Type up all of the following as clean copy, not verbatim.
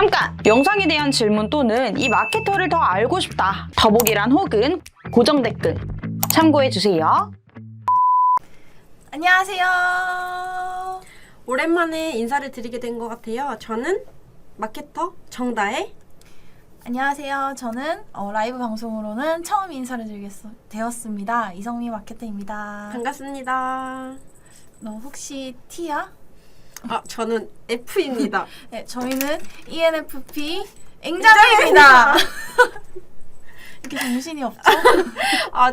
잠깐! 영상에 대한 질문 또는 이 마케터를 더 알고 싶다. 더보기란 혹은 고정 댓글 참고해주세요. 안녕하세요. 오랜만에 인사를 드리게 된 것 같아요. 저는 마케터 정다혜. 안녕하세요. 저는 라이브 방송으로는 처음 인사를 드리게 되었습니다. 이성미 마케터입니다. 반갑습니다. 너 혹시 T야? 저는 F입니다. 네, 저희는 ENFP 앵자매입니다. 이렇게 정신이 없죠?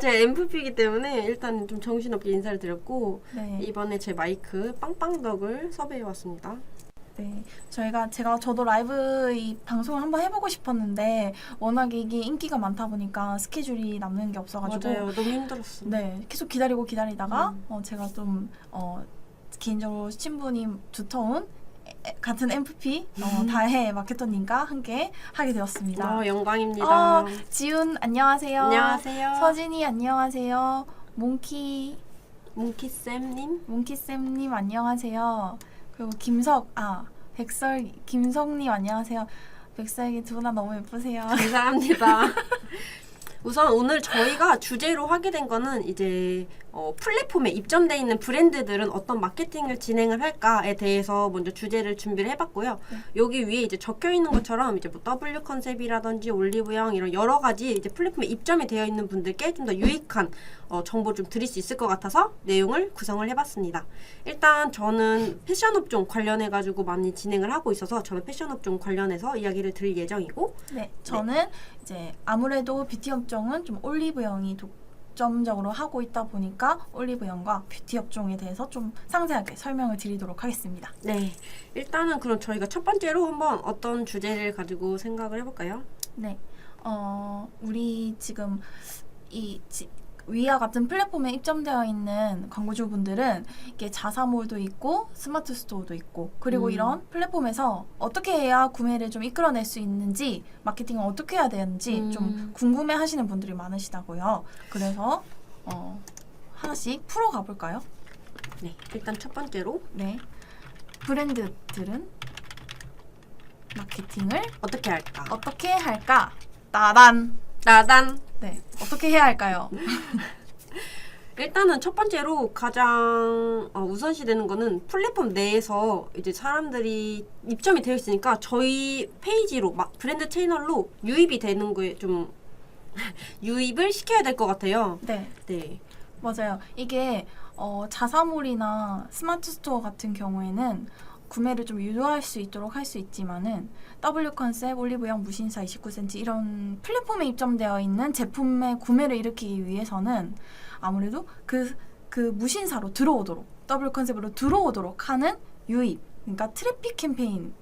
제가 MFP이기 때문에 일단 좀 정신없게 인사를 드렸고 네. 이번에 제 마이크 빵빵덕을 섭외해왔습니다. 네, 저도 라이브 이 방송을 한번 해보고 싶었는데 워낙에 이게 인기가 많다 보니까 스케줄이 남는 게 없어가지고 맞아요. 너무 힘들었어요. 네, 계속 기다리다가 제가 좀 개인적으로 친분이 두터운 같은 MFP 다혜 마케터님과 함께 하게 되었습니다. 영광입니다. 지훈 안녕하세요. 안녕하세요. 서진이 안녕하세요. 몽키쌤님. 안녕하세요. 그리고 김성님 안녕하세요. 백설기 두 분 다 너무 예쁘세요. 감사합니다. 우선 오늘 저희가 주제로 하게 된 거는 이제 플랫폼에 입점되어 있는 브랜드들은 어떤 마케팅을 진행을 할까에 대해서 먼저 주제를 준비를 해봤고요. 네. 여기 위에 이제 적혀 있는 것처럼 이제 뭐 W 컨셉이라든지 올리브영 이런 여러 가지 이제 플랫폼에 입점이 되어 있는 분들께 좀 더 유익한 정보를 좀 드릴 수 있을 것 같아서 내용을 구성을 해봤습니다. 일단 저는 패션 업종 관련해가지고 많이 진행을 하고 있어서 저는 패션 업종 관련해서 이야기를 드릴 예정이고, 네, 저는 이제 아무래도 뷰티 업종은 좀 올리브영이 독점적으로 하고 있다 보니까 올리브영과 뷰티 업종에 대해서 좀 상세하게 설명을 드리도록 하겠습니다. 네, 일단은 그럼 저희가 첫 번째로 한번 어떤 주제를 가지고 생각을 해볼까요? 네, 우리 지금 위와 같은 플랫폼에 입점되어 있는 광고주분들은 이게 자사몰도 있고 스마트 스토어도 있고 그리고 이런 플랫폼에서 어떻게 해야 구매를 좀 이끌어낼 수 있는지 마케팅을 어떻게 해야 되는지 좀 궁금해 하시는 분들이 많으시다고요. 그래서 하나씩 풀어가 볼까요? 네, 일단 첫 번째로 네, 브랜드들은 마케팅을 어떻게 할까? 따단 나단. 네, 어떻게 해야 할까요? 일단은 첫 번째로 가장 우선시 되는 거는 플랫폼 내에서 이제 사람들이 입점이 되어 있으니까 저희 페이지로 브랜드 채널로 유입이 되는 거에 좀 유입을 시켜야 될 것 같아요. 네. 네. 맞아요. 이게 자사몰이나 스마트 스토어 같은 경우에는 구매를 좀 유도할 수 있도록 할 수 있지만은 W 컨셉, 올리브영, 무신사 29cm 이런 플랫폼에 입점되어 있는 제품의 구매를 일으키기 위해서는 아무래도 그 무신사로 들어오도록 W 컨셉으로 들어오도록 하는 유입, 그러니까 트래픽 캠페인을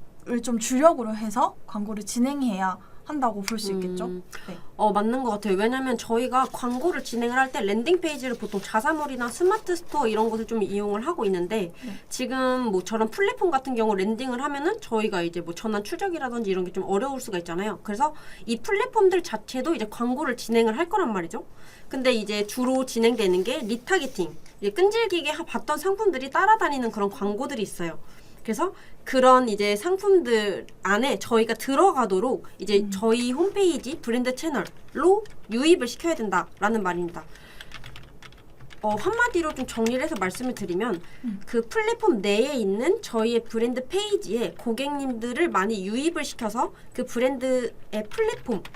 좀 주력으로 해서 광고를 진행해야 한다고 볼 수 있겠죠? 네. 맞는 것 같아요. 왜냐면 저희가 광고를 진행을 할 때 랜딩 페이지를 보통 자사몰이나 스마트 스토어 이런 것을 좀 이용을 하고 있는데 지금 뭐 저런 플랫폼 같은 경우 랜딩을 하면은 저희가 이제 뭐 전환 추적이라든지 이런 게 좀 어려울 수가 있잖아요. 그래서 이 플랫폼들 자체도 이제 광고를 진행을 할 거란 말이죠. 근데 이제 주로 진행되는 게 리타게팅, 이제 끈질기게 봤던 상품들이 따라다니는 그런 광고들이 있어요. 그래서 그런 이제 상품들 안에 저희가 들어가도록 이제 저희 홈페이지 브랜드 채널로 유입을 시켜야 된다라는 말입니다. 한마디로 좀 정리를 해서 말씀을 드리면 그 플랫폼 내에 있는 저희의 브랜드 페이지에 고객님들을 많이 유입을 시켜서 그 브랜드의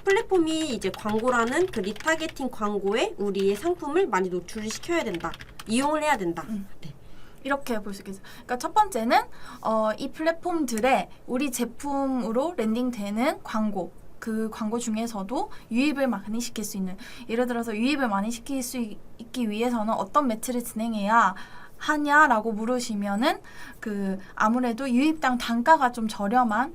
플랫폼이 이제 광고라는 그 리타게팅 광고에 우리의 상품을 많이 노출을 시켜야 된다. 이용을 해야 된다. 네. 이렇게 볼 수 있겠어요. 그러니까 첫 번째는 이 플랫폼들에 우리 제품으로 랜딩되는 광고, 그 광고 중에서도 유입을 많이 시킬 수 있는, 예를 들어서 유입을 많이 시킬 수 있기 위해서는 어떤 매체를 진행해야 하냐라고 물으시면은 아무래도 유입당 단가가 좀 저렴한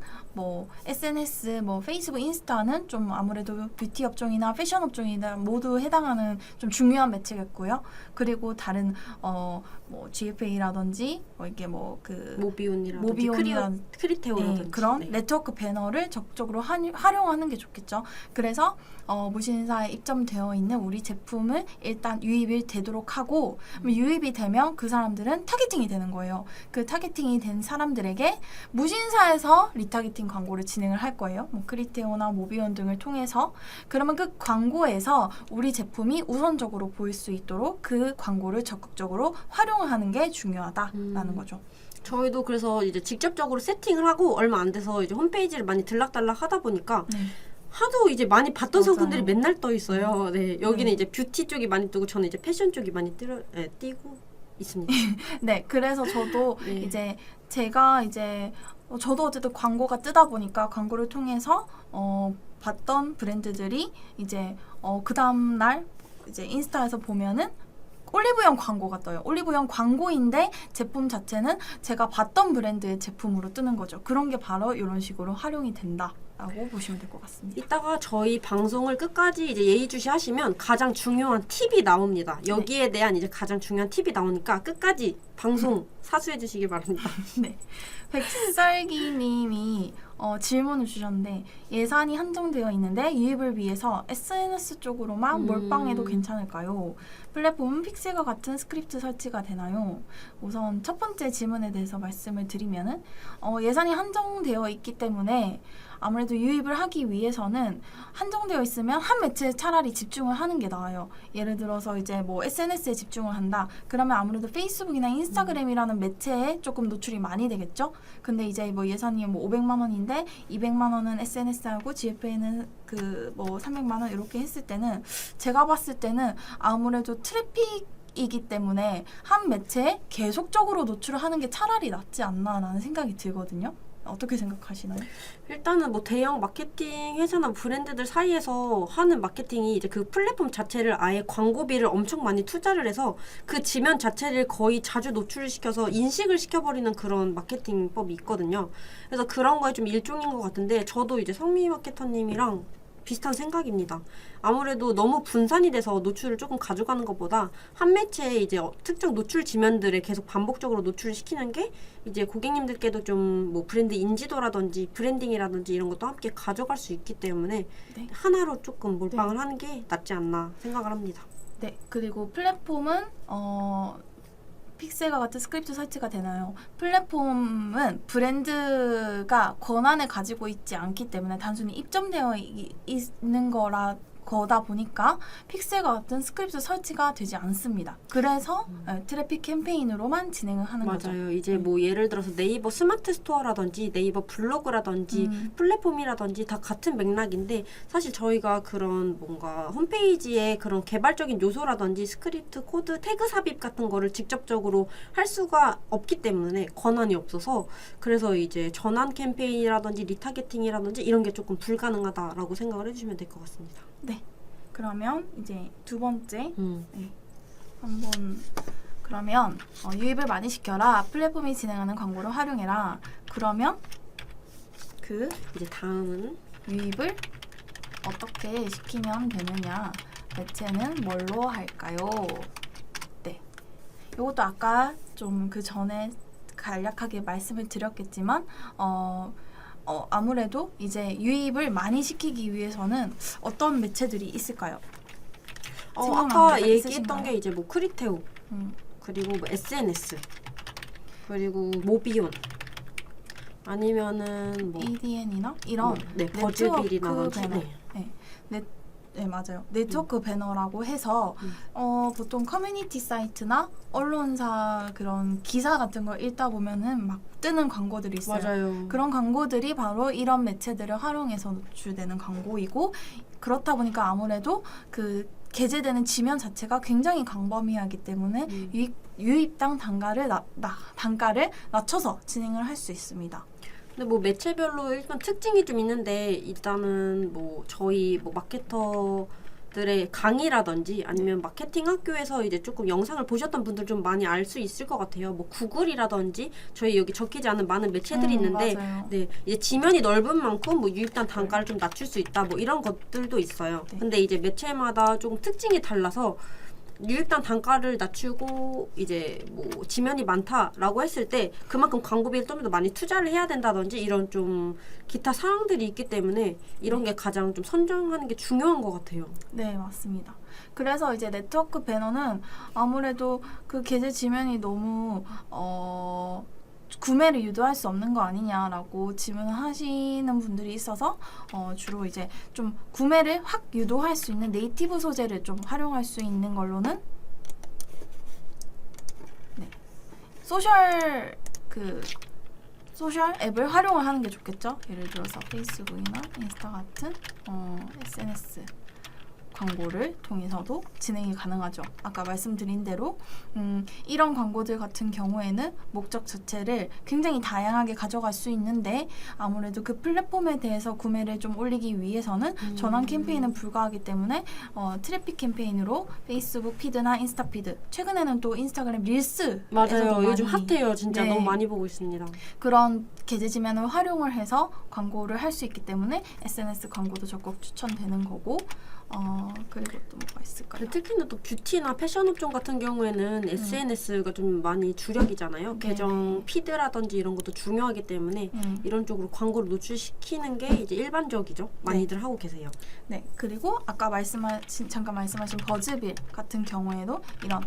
SNS, 페이스북, 인스타는 좀 아무래도 뷰티 업종이나 패션 업종이나 모두 해당하는 좀 중요한 매체겠고요. 그리고 다른 GFA라든지 이게 모비온이라든지 크리테오라든지 그런 네트워크 배너를 적극적으로 활용하는 게 좋겠죠. 그래서 무신사에 입점되어 있는 우리 제품을 일단 유입이 되도록 하고 유입이 되면 그 사람들은 타겟팅이 되는 거예요. 그 타겟팅이 된 사람들에게 무신사에서 리타겟팅 광고를 진행을 할 거예요. 뭐 크리테오나 모비온 등을 통해서. 그러면 그 광고에서 우리 제품이 우선적으로 보일 수 있도록 그 광고를 적극적으로 활용하는 게 중요하다라는 거죠. 저희도 그래서 이제 직접적으로 세팅을 하고 얼마 안 돼서 이제 홈페이지를 많이 들락달락 하다 보니까 네. 하도 이제 많이 봤던 맞아요. 상품들이 맨날 떠 있어요. 네, 여기는 네. 이제 뷰티 쪽이 많이 뜨고 저는 이제 패션 쪽이 많이 띄고 있습니다. 네, 그래서 저도 네. 이제 제가 이제 저도 어쨌든 광고가 뜨다 보니까 광고를 통해서 봤던 브랜드들이 이제 그 다음 날 이제 인스타에서 보면은 올리브영 광고가 떠요. 올리브영 광고인데 제품 자체는 제가 봤던 브랜드의 제품으로 뜨는 거죠. 그런 게 바로 이런 식으로 활용이 된다라고 보시면 될 것 같습니다. 이따가 저희 방송을 끝까지 이제 예의주시 하시면 가장 중요한 팁이 나옵니다. 여기에 대한 이제 가장 중요한 팁이 나오니까 끝까지 방송 사수해 주시기 바랍니다. 네. 백설기님이 질문을 주셨는데 예산이 한정되어 있는데 유입을 위해서 SNS 쪽으로만 몰빵해도 괜찮을까요? 플랫폼은 픽셀과 같은 스크립트 설치가 되나요? 우선 첫 번째 질문에 대해서 말씀을 드리면은 예산이 한정되어 있기 때문에 아무래도 유입을 하기 위해서는 한정되어 있으면 한 매체에 차라리 집중을 하는 게 나아요. 예를 들어서 이제 뭐 SNS에 집중을 한다. 그러면 아무래도 페이스북이나 인스타그램이라는 매체에 조금 노출이 많이 되겠죠? 근데 이제 뭐 예산이 뭐 500만 원인데 200만 원은 SNS하고 GFA는 그 뭐 300만 원 이렇게 했을 때는 제가 봤을 때는 아무래도 트래픽이기 때문에 한 매체에 계속적으로 노출을 하는 게 차라리 낫지 않나라는 생각이 들거든요. 어떻게 생각하시나요? 일단은 뭐 대형 마케팅 회사나 브랜드들 사이에서 하는 마케팅이 이제 그 플랫폼 자체를 아예 광고비를 엄청 많이 투자를 해서 그 지면 자체를 거의 자주 노출시켜서 인식을 시켜버리는 그런 마케팅법이 있거든요. 그래서 그런 거에 좀 일종인 것 같은데 저도 이제 성미 마케터님이랑 비슷한 생각입니다. 아무래도 너무 분산이 돼서 노출을 조금 가져가는 것보다 한 매체에 이제 특정 노출 지면들에 계속 반복적으로 노출을 시키는 게 이제 고객님들께도 좀 뭐 브랜드 인지도라든지 브랜딩이라든지 이런 것도 함께 가져갈 수 있기 때문에 네. 하나로 조금 몰빵을 하는 게 낫지 않나 생각을 합니다. 네, 그리고 플랫폼은 픽셀과 같은 스크립트 설치가 되나요? 플랫폼은 브랜드가 권한을 가지고 있지 않기 때문에 단순히 입점되어 있는 거다 보니까 픽셀과 같은 스크립트 설치가 되지 않습니다. 그래서 트래픽 캠페인으로만 진행을 하는 거죠. 맞아요. 이제 뭐 예를 들어서 네이버 스마트 스토어라든지 네이버 블로그라든지 플랫폼이라든지 다 같은 맥락인데 사실 저희가 그런 뭔가 홈페이지에 그런 개발적인 요소라든지 스크립트, 코드, 태그 삽입 같은 거를 직접적으로 할 수가 없기 때문에 권한이 없어서 그래서 이제 전환 캠페인이라든지 리타게팅이라든지 이런 게 조금 불가능하다라고 생각을 해주시면 될 것 같습니다. 네. 그러면 이제 두 번째 음. 한번 그러면 유입을 많이 시켜라. 플랫폼이 진행하는 광고를 활용해라. 그러면 그 이제 다음은 유입을 어떻게 시키면 되느냐? 매체는 뭘로 할까요? 네. 이것도 아까 좀 그 전에 간략하게 말씀을 드렸겠지만 아무래도 이제 유입을 많이 시키기 위해서는 어떤 매체들이 있을까요? 아까 데가 얘기했던 있으신가요? 게 이제 뭐 크리테오 그리고 뭐 SNS 그리고 모비온 아니면은 뭐 EDN이나 이런 네, 버즈빌이라든지 배너. 네, 맞아요. 네트워크 배너라고 해서 보통 커뮤니티 사이트나 언론사 그런 기사 같은 걸 읽다 보면은 막 뜨는 광고들이 있어요. 맞아요. 그런 광고들이 바로 이런 매체들을 활용해서 노출되는 광고이고 그렇다 보니까 아무래도 그 게재되는 지면 자체가 굉장히 광범위하기 때문에 유입당 단가를 낮춰서 진행을 할 수 있습니다. 근데 뭐 매체별로 일단 특징이 좀 있는데 일단은 뭐 저희 뭐 마케터들의 강의라든지 아니면 마케팅 학교에서 이제 조금 영상을 보셨던 분들 좀 많이 알 수 있을 것 같아요. 뭐 구글이라든지 저희 여기 적히지 않은 많은 매체들이 있는데 맞아요. 네, 이제 지면이 넓은 만큼 뭐 유입단 단가를 좀 낮출 수 있다 뭐 이런 것들도 있어요. 네. 근데 이제 매체마다 조금 특징이 달라서 유입단 단가를 낮추고 이제 뭐 지면이 많다라고 했을 때 그만큼 광고비를 좀 더 많이 투자를 해야 된다든지 이런 좀 기타 사항들이 있기 때문에 이런 게 가장 좀 선정하는 게 중요한 것 같아요. 네, 맞습니다. 그래서 이제 네트워크 배너는 아무래도 그 게재 지면이 너무 구매를 유도할 수 없는 거 아니냐라고 질문하시는 분들이 있어서 주로 이제 좀 구매를 확 유도할 수 있는 네이티브 소재를 좀 활용할 수 있는 걸로는 네. 소셜 앱을 활용을 하는 게 좋겠죠. 예를 들어서 페이스북이나 인스타 같은 SNS 광고를 통해서도 진행이 가능하죠. 아까 말씀드린 대로 이런 광고들 같은 경우에는 목적 자체를 굉장히 다양하게 가져갈 수 있는데 아무래도 그 플랫폼에 대해서 구매를 좀 올리기 위해서는 전환 캠페인은 불가하기 때문에 트래픽 캠페인으로 페이스북 피드나 인스타 피드, 최근에는 또 인스타그램 릴스 맞아요. 요즘 핫해요. 진짜 네. 너무 많이 보고 있습니다. 그런 계제 지면을 활용을 해서 광고를 할 수 있기 때문에 SNS 광고도 적극 추천되는 거고 그리고 또 뭐가 있을까요? 특히나 또 뷰티나 패션 업종 같은 경우에는 SNS가 좀 많이 주력이잖아요. 네. 계정 피드라든지 이런 것도 중요하기 때문에 이런 쪽으로 광고를 노출시키는 게 이제 일반적이죠. 많이들 하고 계세요. 네, 그리고 아까 잠깐 말씀하신 버즈빌 같은 경우에도 이런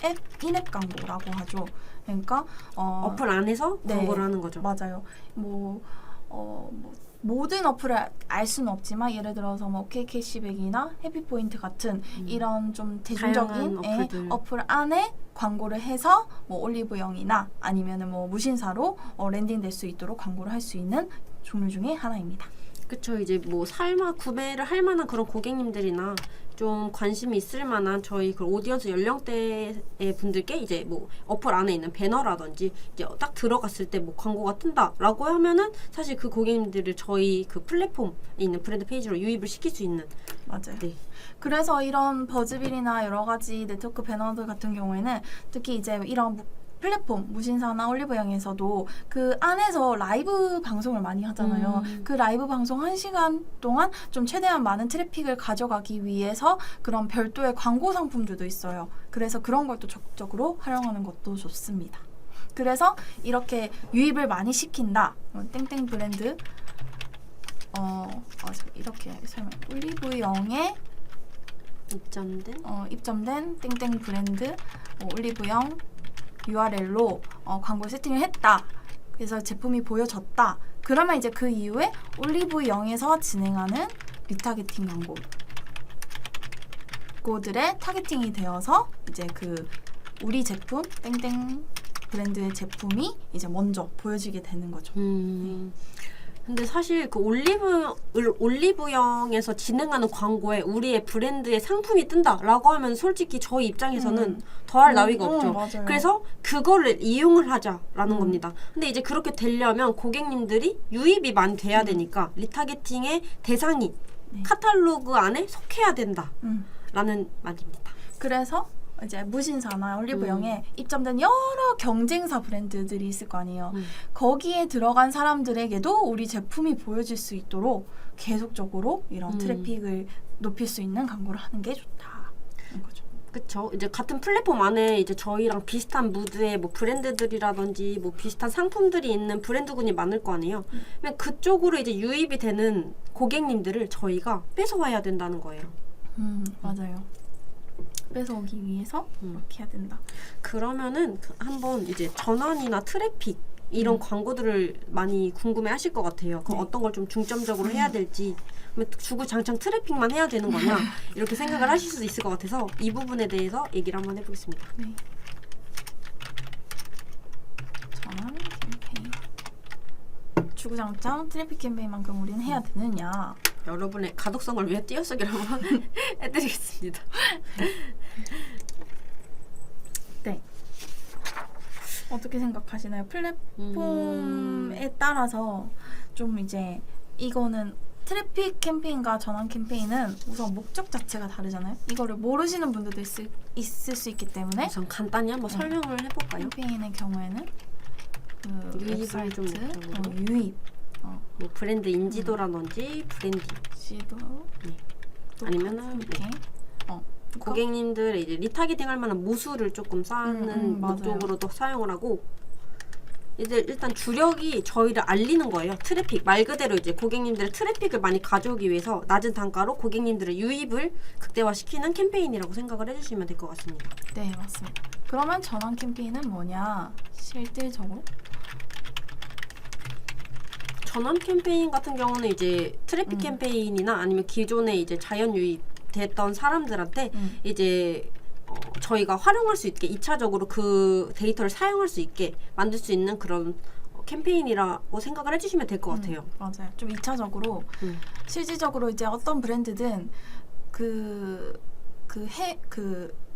앱 인앱 광고라고 하죠. 그러니까 어플 안에서 네, 광고를 하는 거죠. 맞아요. 모든 어플을 알 수는 없지만 예를 들어서 뭐 OK캐시백이나 해피포인트 같은 이런 좀 대중적인 다양한 어플 안에 광고를 해서 뭐 올리브영이나 아니면은 뭐 무신사로 랜딩될 수 있도록 광고를 할 수 있는 종류 중에 하나입니다. 그쵸. 이제 뭐 구매를 할 만한 그런 고객님들이나 좀 관심이 있을 만한 저희 그 오디언스 연령대의 분들께 이제 뭐 어플 안에 있는 배너라든지 이제 딱 들어갔을 때 뭐 광고가 뜬다라고 하면은 사실 그 고객님들을 저희 그 플랫폼에 있는 브랜드 페이지로 유입을 시킬 수 있는. 맞아요. 네. 그래서 이런 버즈빌이나 여러 가지 네트워크 배너들 같은 경우에는 특히 이제 이런 플랫폼 무신사나 올리브영에서도 그 안에서 라이브 방송을 많이 하잖아요. 그 라이브 방송 1시간 동안 좀 최대한 많은 트래픽을 가져가기 위해서 그런 별도의 광고 상품들도 있어요. 그래서 그런 걸 또 적극적으로 활용하는 것도 좋습니다. 그래서 이렇게 유입을 많이 시킨다. 땡땡 브랜드 이렇게 설명. 올리브영에 입점된 땡땡 브랜드 올리브영 URL로 광고 세팅을 했다. 그래서 제품이 보여졌다. 그러면 이제 그 이후에 올리브영에서 진행하는 리타게팅 광고들의 타겟팅이 되어서 이제 그 우리 제품 땡땡 브랜드의 제품이 이제 먼저 보여지게 되는 거죠. 근데 사실 그 올리브영에서 진행하는 광고에 우리의 브랜드의 상품이 뜬다라고 하면 솔직히 저희 입장에서는 더할 나위가 없죠. 맞아요. 그래서 그거를 이용을 하자라는 겁니다. 근데 이제 그렇게 되려면 고객님들이 유입이 많이 돼야 되니까 리타게팅의 대상이 카탈로그 안에 속해야 된다라는 말입니다. 그래서 이제 무신사나 올리브영에 입점된 여러 경쟁사 브랜드들이 있을 거 아니에요. 거기에 들어간 사람들에게도 우리 제품이 보여질 수 있도록 계속적으로 이런 트래픽을 높일 수 있는 광고를 하는 게 좋다는 거죠. 그쵸. 이제 같은 플랫폼 안에 이제 저희랑 비슷한 무드의 뭐 브랜드들이라든지 뭐 비슷한 상품들이 있는 브랜드군이 많을 거 아니에요. 그러면 그쪽으로 이제 유입이 되는 고객님들을 저희가 뺏어와야 된다는 거예요. 맞아요. 뺏어오기 위해서 그렇게 해야 된다. 그러면은 한번 이제 전환이나 트래픽 이런 광고들을 많이 궁금해하실 것 같아요. 그럼 어떤 걸 좀 중점적으로 해야 될지, 주구장창 트래픽만 해야 되는 거냐 이렇게 생각을 하실 수도 있을 것 같아서 이 부분에 대해서 얘기를 한번 해보겠습니다. 네. 전환 캠페인. 주구장창 트래픽 캠페인만큼 우리는 해야 되느냐? 여러분의 가독성을 위해 띄어쓰기를 한번 해드리겠습니다. 네. 어떻게 생각하시나요? 플랫폼에 따라서 좀 이제 이거는 트래픽 캠페인과 전환 캠페인은 우선 목적 자체가 다르잖아요. 이거를 모르시는 분들도 있을 수 있기 때문에 우선 간단히 한번 설명을 해볼까요? 캠페인의 경우에는 그 유입을 좀 목적으로. 유입 뭐 브랜드 인지도라든지 브랜딩 지도 아니면은 이렇게 고객님들의 이제 리타게팅 할 만한 모수를 조금 쌓는 목적으로도 사용을 하고 이제 일단 주력이 저희를 알리는 거예요. 트래픽 말 그대로 이제 고객님들의 트래픽을 많이 가져오기 위해서 낮은 단가로 고객님들의 유입을 극대화시키는 캠페인이라고 생각을 해주시면 될 것 같습니다. 네, 맞습니다. 그러면 전환 캠페인은 뭐냐? 실질적으로 전환 캠페인 같은 경우는 이제 트래픽 캠페인이나 아니면 기존에 이제 자연 유입됐던 사람들한테 이제 저희가 활용할 수 있게 2차적으로 그 데이터를 사용할 수 있게 만들 수 있는 그런 캠페인이라고 생각을 해주시면 될 것 같아요. 맞아요. 좀 2차적으로 실질적으로 이제 어떤 브랜드든 그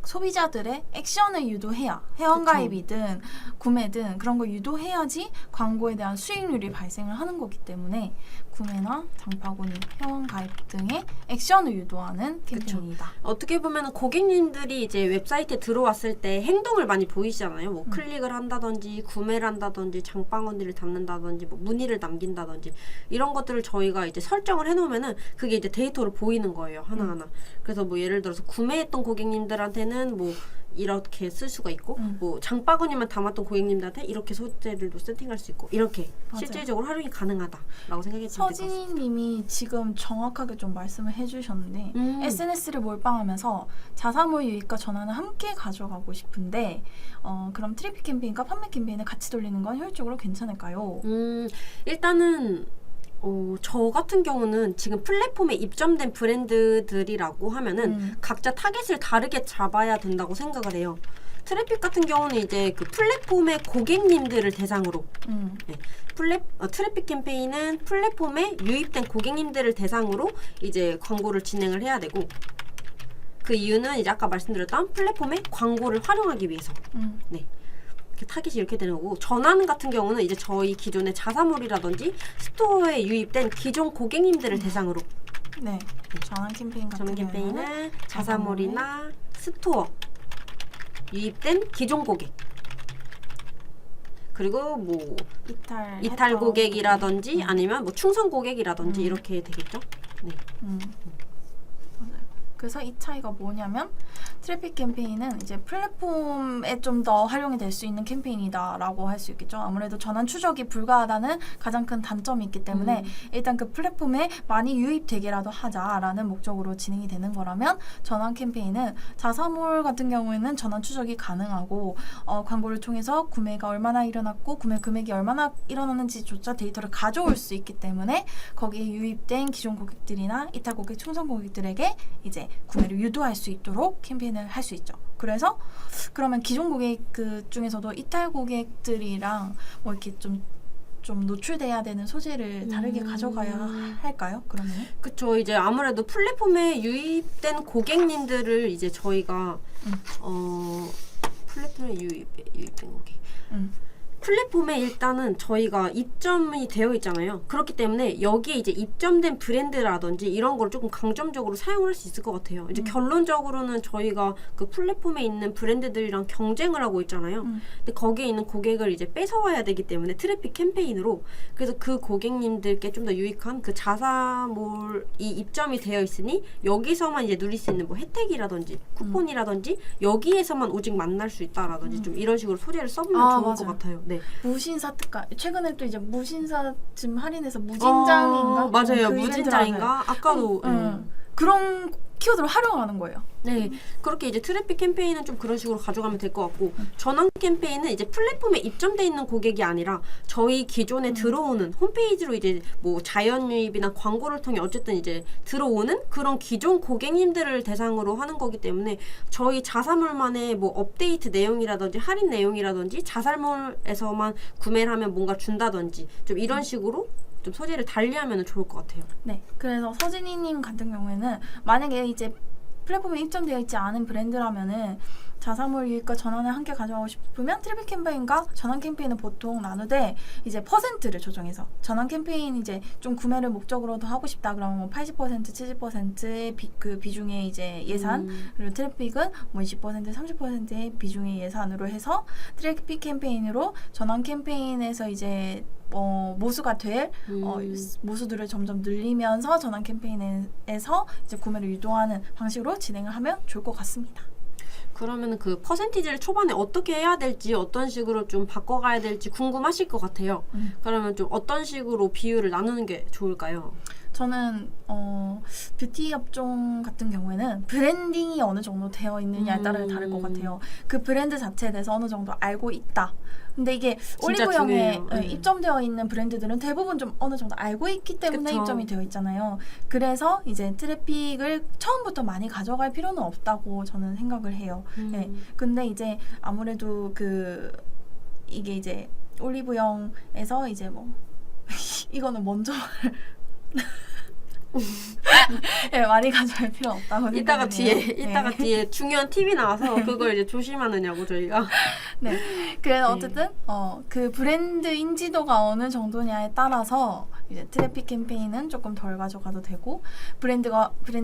소비자들의 액션을 유도해야 회원가입이든 구매든 그런 걸 유도해야지 광고에 대한 수익률이 발생을 하는 거기 때문에 구매나 장바구니, 회원가입 등의 액션을 유도하는 캠페인이다. 어떻게 보면 고객님들이 이제 웹사이트에 들어왔을 때 행동을 많이 보이시잖아요. 뭐 클릭을 한다든지 구매를 한다든지 장바구니를 담는다든지 뭐 문의를 남긴다든지 이런 것들을 저희가 이제 설정을 해놓으면은 그게 이제 데이터로 보이는 거예요. 하나하나. 그래서 뭐 예를 들어서 구매했던 고객님들한테는 뭐 이렇게 쓸 수가 있고 뭐 장바구니만 담았던 고객님들한테 이렇게 소재를 세팅할 수 있고 이렇게 맞아요. 실질적으로 활용이 가능하다라고 생각이 듭니다. 서진이 님이 지금 정확하게 좀 말씀을 해주셨는데 SNS를 몰빵하면서 자사몰 유입과 전환을 함께 가져가고 싶은데 그럼 트래픽 캠페인과 판매 캠페인을 같이 돌리는 건 효율적으로 괜찮을까요? 일단은 저 같은 경우는 지금 플랫폼에 입점된 브랜드들이라고 하면은 각자 타겟을 다르게 잡아야 된다고 생각을 해요. 트래픽 같은 경우는 이제 그 플랫폼의 고객님들을 대상으로 네. 트래픽 캠페인은 플랫폼에 유입된 고객님들을 대상으로 이제 광고를 진행을 해야 되고 그 이유는 이제 아까 말씀드렸던 플랫폼에 광고를 활용하기 위해서 네. 타깃이 이렇게 되는 거고 전환 같은 경우는 이제 저희 기존의 자사몰이라든지 스토어에 유입된 기존 고객님들을 대상으로 네. 전환 캠페인 같은 전환 캠페인은 자사몰이나 스토어 유입된 기존 고객 그리고 뭐 이탈 고객이라든지 아니면 뭐 충성 고객이라든지 이렇게 되겠죠. 네. 그래서 이 차이가 뭐냐면 트래픽 캠페인은 이제 플랫폼에 좀 더 활용이 될 수 있는 캠페인이다라고 할 수 있겠죠. 아무래도 전환 추적이 불가하다는 가장 큰 단점이 있기 때문에 일단 그 플랫폼에 많이 유입되게라도 하자라는 목적으로 진행이 되는 거라면 전환 캠페인은 자사몰 같은 경우에는 전환 추적이 가능하고 광고를 통해서 구매가 얼마나 일어났고 구매 금액이 얼마나 일어났는지조차 데이터를 가져올 수 있기 때문에 거기에 유입된 기존 고객들이나 이탈 고객, 충성 고객들에게 이제 구매를 유도할 수 있도록 캠페인을 할 수 있죠. 그래서 그러면 기존 고객 그 중에서도 이탈 고객들이랑 뭐 이렇게 좀 노출돼야 되는 소재를 다르게 가져가야 할까요? 그러면? 그쵸. 이제 아무래도 플랫폼에 유입된 고객님들을 이제 저희가 플랫폼에 유입된 고객. 플랫폼에 일단은 저희가 입점이 되어 있잖아요. 그렇기 때문에 여기에 이제 입점된 브랜드라든지 이런 걸 조금 강점적으로 사용할 수 있을 것 같아요. 이제 결론적으로는 저희가 그 플랫폼에 있는 브랜드들이랑 경쟁을 하고 있잖아요. 근데 거기에 있는 고객을 이제 뺏어와야 되기 때문에 트래픽 캠페인으로 그래서 그 고객님들께 좀 더 유익한 그 자사몰이 입점이 되어 있으니 여기서만 이제 누릴 수 있는 뭐 혜택이라든지 쿠폰이라든지 여기에서만 오직 만날 수 있다라든지 좀 이런 식으로 소재를 써보면 좋을 것 같아요. 네. 무신사 특가 최근에 또 이제 무신사 지금 할인해서 무진장인가? 맞아요. 그 무진장인가? 아까도 그런 키워드를 활용하는 거예요. 네, 그렇게 이제 트래픽 캠페인은 좀 그런 식으로 가져가면 될 것 같고 전환 캠페인은 이제 플랫폼에 입점돼 있는 고객이 아니라 저희 기존에 들어오는 홈페이지로 이제 뭐 자연 유입이나 광고를 통해 어쨌든 이제 들어오는 그런 기존 고객님들을 대상으로 하는 거기 때문에 저희 자사몰만의 뭐 업데이트 내용이라든지 할인 내용이라든지 자사몰에서만 구매를 하면 뭔가 준다든지 좀 이런 식으로 좀 소재를 달리하면 좋을 것 같아요. 네, 그래서 서진이님 같은 경우에는 만약에 이제 플랫폼에 입점되어 있지 않은 브랜드라면은 자사몰 유입과 전환을 함께 가져가고 싶으면 트래픽 캠페인과 전환 캠페인은 보통 나누되 이제 퍼센트를 조정해서 전환 캠페인 이제 좀 구매를 목적으로도 하고 싶다 그러면 뭐 80% 70%의 그 비중의 이제 예산 그리고 트래픽은 뭐 20% 30%의 비중의 예산으로 해서 트래픽 캠페인으로 전환 캠페인에서 이제 모수가 될 모수들을 점점 늘리면서 전환 캠페인에서 이제 구매를 유도하는 방식으로 진행을 하면 좋을 것 같습니다. 그러면 그 퍼센티지를 초반에 어떻게 해야 될지 어떤 식으로 좀 바꿔가야 될지 궁금하실 것 같아요. 그러면 좀 어떤 식으로 비율을 나누는 게 좋을까요? 저는 뷰티 업종 같은 경우에는 브랜딩이 어느 정도 되어 있느냐에 따라 다를 것 같아요. 그 브랜드 자체에 대해서 어느 정도 알고 있다. 근데 이게 진짜 올리브영에 중요해요. 네. 입점되어 있는 브랜드들은 대부분 좀 어느 정도 알고 있기 때문에 그쵸. 입점이 되어 있잖아요. 그래서 이제 트래픽을 처음부터 많이 가져갈 필요는 없다고 저는 생각을 해요. 네. 근데 이제 아무래도 이게 이제 올리브영에서 이제 뭐 이거는 먼저 네, 많이 가져갈 필요 없다고 이따가 생각해요. 이따가 뒤에 중요한 팁이 나와서 그걸 이제 조심하느냐고 저희가. 네. 그래서 어쨌든 그 브랜드 인지도가 어느 정도냐에 따라서 이제 트래픽 캠페인은 조금 덜 가져가도 되고 브랜드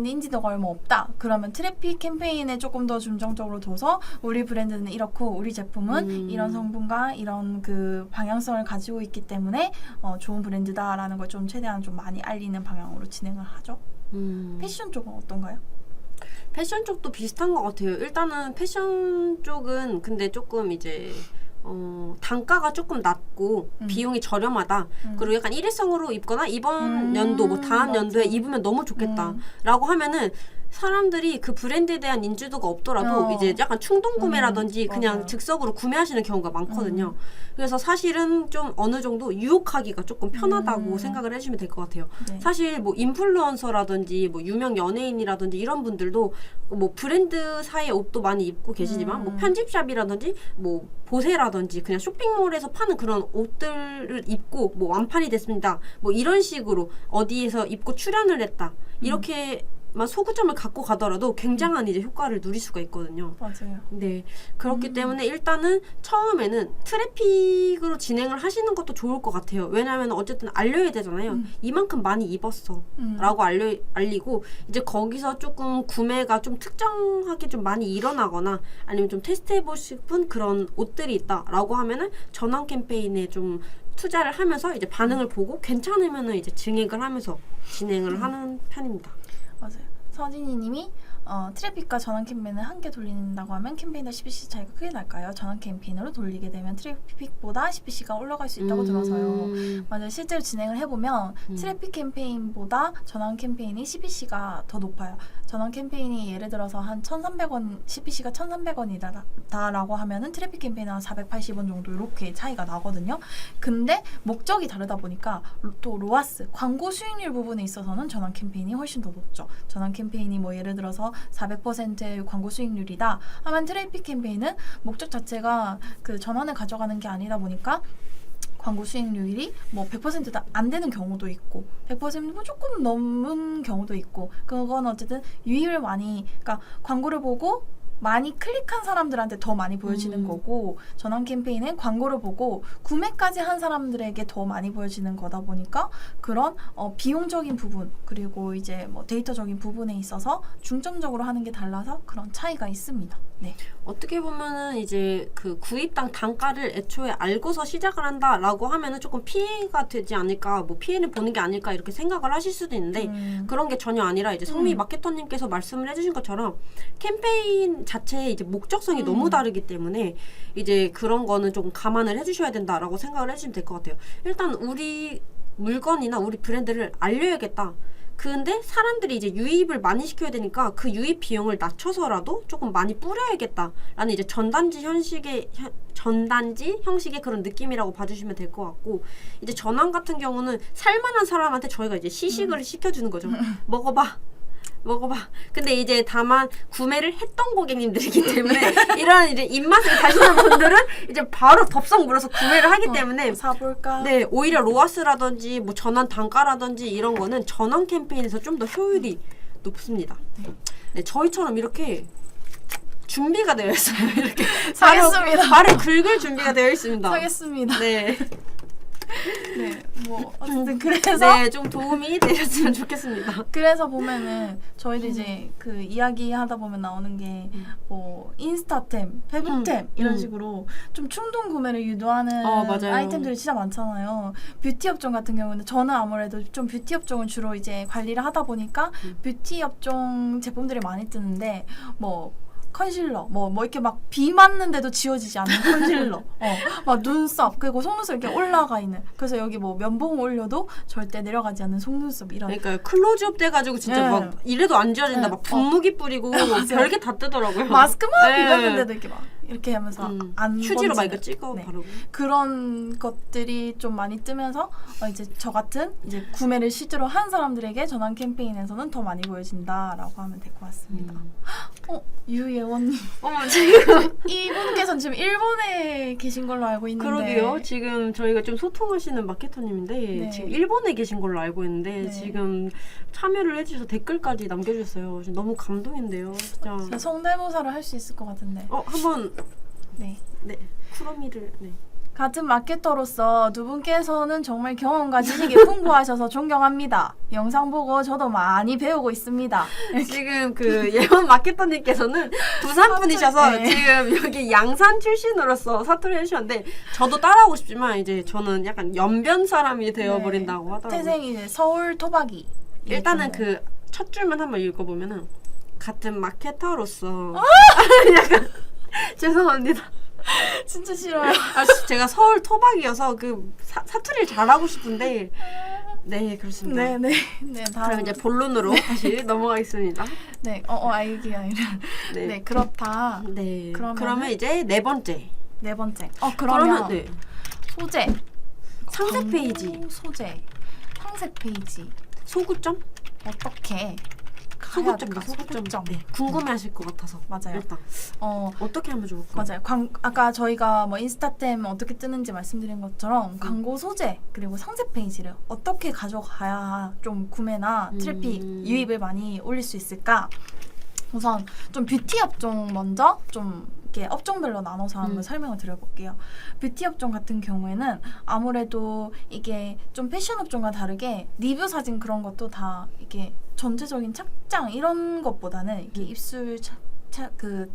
인지도가 얼마 없다. 그러면 트래픽 캠페인에 조금 더 중점적으로 둬서 우리 브랜드는 이렇고 우리 제품은 이런 성분과 이런 그 방향성을 가지고 있기 때문에 좋은 브랜드다라는 걸 좀 최대한 좀 많이 알리는 방향으로 진행을 하죠. 패션 쪽은 어떤가요? 패션 쪽도 비슷한 것 같아요. 일단은 패션 쪽은 근데 조금 이제 단가가 조금 낮고 비용이 저렴하다. 그리고 약간 일회성으로 입거나 이번 연도 뭐 다음 맞아. 연도에 입으면 너무 좋겠다라고 하면은 사람들이 그 브랜드에 대한 인지도가 없더라도 이제 약간 충동 구매라든지 그냥 맞아요. 즉석으로 구매하시는 경우가 많거든요. 그래서 사실은 좀 어느 정도 유혹하기가 조금 편하다고 생각을 해주시면 될 것 같아요. 네. 사실 뭐 인플루언서라든지 뭐 유명 연예인이라든지 이런 분들도 뭐 브랜드사의 옷도 많이 입고 계시지만 뭐 편집샵이라든지 뭐 보세라든지 그냥 쇼핑몰에서 파는 그런 옷들을 입고 뭐 완판이 됐습니다. 뭐 이런 식으로 어디에서 입고 출연을 했다. 이렇게 만 소구점을 갖고 가더라도 굉장한 이제 효과를 누릴 수가 있거든요. 맞아요. 네. 그렇기 때문에 일단은 처음에는 트래픽으로 진행을 하시는 것도 좋을 것 같아요. 왜냐하면 어쨌든 알려야 되잖아요. 이만큼 많이 입었어. 라고 알리고 이제 거기서 조금 구매가 좀 특정하게 좀 많이 일어나거나 아니면 좀 테스트해보고 싶은 그런 옷들이 있다라고 하면은 전환 캠페인에 좀 투자를 하면서 이제 반응을 보고 괜찮으면은 이제 증액을 하면서 진행을 하는 편입니다. 맞아요. 서진이 님이 트래픽과 전환 캠페인을 함께 돌린다고 하면 캠페인과 CPC 차이가 크게 날까요? 전환 캠페인으로 돌리게 되면 트래픽보다 CPC가 올라갈 수 있다고 들어서요. 맞아요. 실제로 진행을 해보면 트래픽 캠페인보다 전환 캠페인이 CPC가 더 높아요. 전환 캠페인이 예를 들어서 한 1,300원, CPC가 1,300원이다라고 하면은 트래픽 캠페인은 한 480원 정도 이렇게 차이가 나거든요. 근데 목적이 다르다 보니까 또 로아스, 광고 수익률 부분에 있어서는 전환 캠페인이 훨씬 더 높죠. 전환 캠페인이 뭐 예를 들어서 400%의 광고 수익률이다 하면 트래픽 캠페인은 목적 자체가 그 전환을 가져가는 게 아니다 보니까 광고 수익률이 뭐 100%도 안 되는 경우도 있고 100%뭐 조금 넘은 경우도 있고 그건 어쨌든 유입을 많이 그러니까 광고를 보고 많이 클릭한 사람들한테 더 많이 보여지는 거고 전환 캠페인은 광고를 보고 구매까지 한 사람들에게 더 많이 보여지는 거다 보니까 그런 비용적인 부분 그리고 이제 뭐 데이터적인 부분에 있어서 중점적으로 하는 게 달라서 그런 차이가 있습니다. 네. 어떻게 보면은 이제 그 구입당 단가를 애초에 알고서 시작을 한다라고 하면은 조금 피해가 되지 않을까, 뭐 피해를 보는 게 아닐까 이렇게 생각을 하실 수도 있는데 그런 게 전혀 아니라 이제 성미 마케터님께서 말씀을 해주신 것처럼 캠페인 자체의 이제 목적성이 너무 다르기 때문에 이제 그런 거는 조금 감안을 해주셔야 된다라고 생각을 해주시면 될 것 같아요. 일단 우리 물건이나 우리 브랜드를 알려야겠다. 근데 사람들이 이제 유입을 많이 시켜야 되니까 그 유입 비용을 낮춰서라도 조금 많이 뿌려야겠다라는 이제 전단지 형식의 그런 느낌이라고 봐주시면 될 것 같고 이제 전환 같은 경우는 살만한 사람한테 저희가 이제 시식을 시켜주는 거죠. 먹어봐. 근데 이제 다만 구매를 했던 고객님들이기 때문에 이런 이제 입맛을 다시는 분들은 이제 바로 덥석 물어서 구매를 하기 때문에 사볼까? 네, 오히려 로아스라든지 뭐 전환 단가라든지 이런 거는 전환 캠페인에서 좀 더 효율이 높습니다. 네, 저희처럼 이렇게 준비가 되어 있어요. 이렇게 사겠습니다. 발을 긁을 준비가 되어 있습니다. 사겠습니다. 네. 네, 뭐 어쨌든 그래서 네, 좀 도움이 되셨으면 좋겠습니다. 그래서 보면은 저희도 이제 그 이야기 하다 보면 나오는 게 뭐 인스타템, 페북템 이런 식으로 좀 충동 구매를 유도하는 맞아요. 아이템들이 진짜 많잖아요. 뷰티 업종 같은 경우는 저는 아무래도 좀 뷰티 업종을 주로 이제 관리를 하다 보니까 뷰티 업종 제품들이 많이 뜨는데 뭐 컨실러, 뭐 이렇게 막 비 맞는데도 지워지지 않는 컨실러, 막 눈썹, 그리고 속눈썹 이렇게 올라가 있는. 그래서 여기 뭐 면봉 올려도 절대 내려가지 않는 속눈썹 이런. 그러니까 클로즈업 돼가지고 진짜 네. 막 이래도 안 지워진다. 네. 막 분무기 뿌리고 별게 다 뜨더라고요. 마스크만 네. 입었는데도 이렇게 막 이렇게 하면서 안 휴지로 막 번지는. 이거 찍어 네. 바르고. 그런 것들이 좀 많이 뜨면서 이제 저 같은 이제 구매를 실제로 한 사람들에게 전환 캠페인에서는 더 많이 보여진다라고 하면 될 것 같습니다. 유예원님. 어머 지금 이분께서는 지금 일본에 계신 걸로 알고 있는데. 그러게요. 지금 저희가 좀 소통하시는 마케터님인데 네. 지금 일본에 계신 걸로 알고 있는데 네. 지금 참여를 해주셔서 댓글까지 남겨주셨어요. 지금 너무 감동인데요. 진짜. 제가 성대모사를 할 수 있을 것 같은데. 한번 네. 네 쿠로미를 네. 같은 마케터로서 두 분께서는 정말 경험과 지식이 풍부하셔서 존경합니다. 영상 보고 저도 많이 배우고 있습니다. 지금 그 예원 마케터님께서는 부산 분이셔서 네. 지금 여기 양산 출신으로서 사투리 해주셨는데 저도 따라하고 싶지만 이제 저는 약간 연변 사람이 되어버린다고 하더라고요. 태생이 이제 서울 토박이. 일단은 그 첫 줄만 한번 읽어보면은 같은 마케터로서 약간 죄송합니다. 진짜 싫어요. 제가 서울 토박이어서 그 사투리를 잘하고 싶은데 네 그렇습니다. 네네. 네, 다음. 그럼 이제 본론으로 다시 넘어가겠습니다. 네, 알기 아니라. 네, 그렇다. 네. 그러면은- 그러면 이제 네 번째. 네 번째. 그러면 네. 소재. 상세 광고 페이지. 소재. 상세 페이지. 소구점? 어떻게 소구점이다. 가야 될까? 소구점. 네. 궁금해하실 것 같아서. 맞아요. 일단 어, 어떻게 하면 좋을까? 맞아요. 아까 저희가 뭐 인스타템 어떻게 뜨는지 말씀드린 것처럼 광고 소재 그리고 상세 페이지를 어떻게 가져가야 좀 구매나 트래픽 유입을 많이 올릴 수 있을까? 우선 좀 뷰티 업종 먼저 좀 이렇게 업종별로 나눠서 한번 설명을 드려볼게요. 뷰티 업종 같은 경우에는 아무래도 이게 좀 패션 업종과 다르게 리뷰 사진 그런 것도 다 이게 전체적인 착장 이런 것보다는 이렇게 입술 그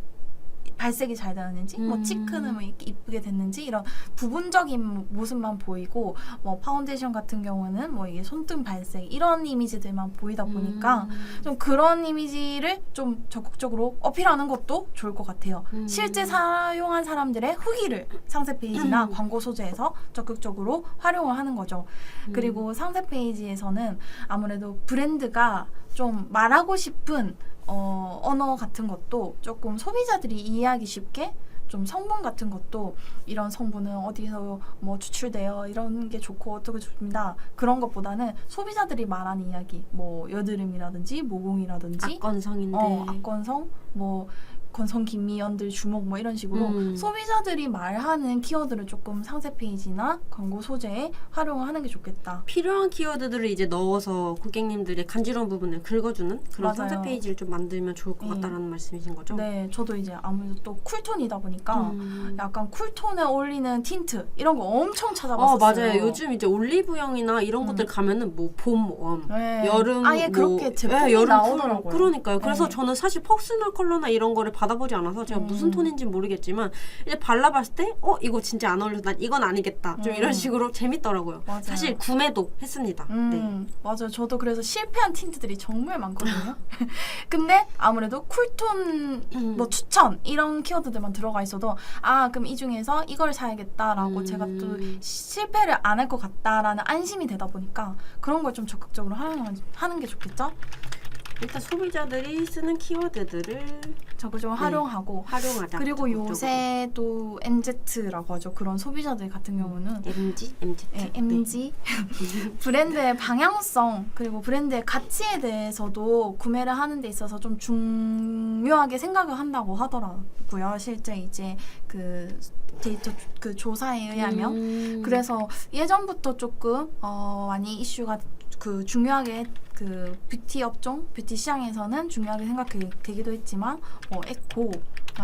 발색이 잘 되는지 뭐 치크는 뭐 이렇게 이쁘게 됐는지 이런 부분적인 모습만 보이고 뭐 파운데이션 같은 경우는 뭐 이게 손등 발색 이런 이미지들만 보이다 보니까 좀 그런 이미지를 좀 적극적으로 어필하는 것도 좋을 것 같아요. 실제 사용한 사람들의 후기를 상세 페이지나 광고 소재에서 적극적으로 활용을 하는 거죠. 그리고 상세 페이지에서는 아무래도 브랜드가 좀 말하고 싶은 언어 같은 것도 조금 소비자들이 이해하기 쉽게 좀 성분 같은 것도 이런 성분은 어디서 뭐 추출되어 이런 게 좋고 어떻게 좋습니다. 그런 것보다는 소비자들이 말하는 이야기 뭐 여드름이라든지 모공이라든지 악건성인데 악건성 뭐 건성 김미연들 주목 뭐 이런 식으로 소비자들이 말하는 키워드를 조금 상세 페이지나 광고 소재에 활용을 하는 게 좋겠다. 필요한 키워드들을 이제 넣어서 고객님들의 간지러운 부분을 긁어주는 그런 맞아요. 상세 페이지를 좀 만들면 좋을 것 같다는 말씀이신 거죠? 네, 저도 이제 아무래도 또 쿨톤이다 보니까 약간 쿨톤에 어울리는 틴트 이런 거 엄청 찾아봤었어요. 맞아요. 요즘 이제 올리브영이나 이런 곳들 가면은 뭐 봄, 웜, 네. 여름 아예 그렇게 제품이 여름 나오더라고요. 그러니까요. 그래서 네. 저는 사실 퍼스널 컬러나 이런 거를 받아보지 않아서 제가 무슨 톤인지 모르겠지만 이제 발라봤을 때 이거 진짜 안 어울려. 난 이건 아니겠다. 좀 이런 식으로 재밌더라고요. 맞아요. 사실 구매도 했습니다. 네. 맞아요. 저도 그래서 실패한 틴트들이 정말 많거든요. 근데 아무래도 쿨톤 뭐 추천 이런 키워드들만 들어가 있어도 그럼 이 중에서 이걸 사야겠다라고 제가 또 실패를 안 할 것 같다라는 안심이 되다 보니까 그런 걸 좀 적극적으로 하는 게 좋겠죠? 일단 소비자들이 쓰는 키워드들을 적극적으로 활용하고 활용하자. 그리고 적극적으로. 요새 또 MZ라고 하죠. 그런 소비자들 같은 경우는 MZ? 네, MG 브랜드의 방향성 그리고 브랜드의 가치에 대해서도 구매를 하는 데 있어서 좀 중요하게 생각을 한다고 하더라고요. 실제 이제 그 데이터 그 조사에 의하면 그래서 예전부터 조금 많이 이슈가 그 중요하게 그 뷰티 업종, 뷰티 시장에서는 중요하게 생각되기도 했지만 에코,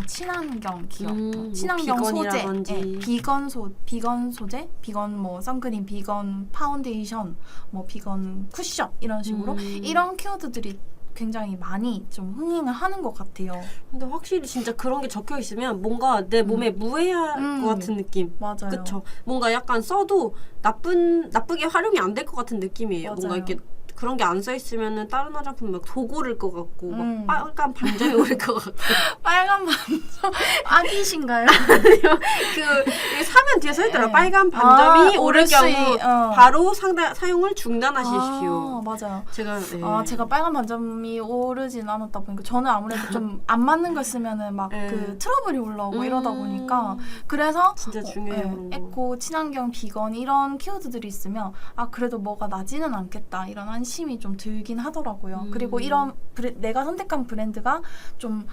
친환경 기업, 친환경 소재, 비건이라든지. 비건 소재, 비건 뭐 선크림, 비건 파운데이션, 뭐 비건 쿠션 이런 식으로 이런 키워드들이 굉장히 많이 좀 흥행을 하는 것 같아요. 근데 확실히 진짜 그런 게 적혀 있으면 뭔가 내 몸에 무해할 것 같은 느낌. 맞아요. 그쵸? 뭔가 약간 써도 나쁘게 활용이 안 될 것 같은 느낌이에요. 맞아요. 뭔가 이렇게 그런 게 안 써 있으면은 다른 화장품 막 도고를 것 같고 막 음. 빨간 반점이 오를 것 같고 빨간 반점 아기신가요? 그 사면 뒤에 써 있더라. 네. 빨간 반점이 오를 오를 수 경우 어. 바로 사용을 중단하십시오. 맞아요. 제가 네. 제가 빨간 반점이 오르진 않았다 보니까 저는 아무래도 좀 안 맞는 걸 쓰면은 막 네. 그 트러블이 올라오고 이러다 보니까 그래서 진짜 중요해요. 그런 거. 에코, 친환경, 비건 이런 키워드들이 있으면 그래도 뭐가 나지는 않겠다 이런 안심이 좀 들긴 하더라고요. 그리고 이런 내가 선택한 브랜드가 좀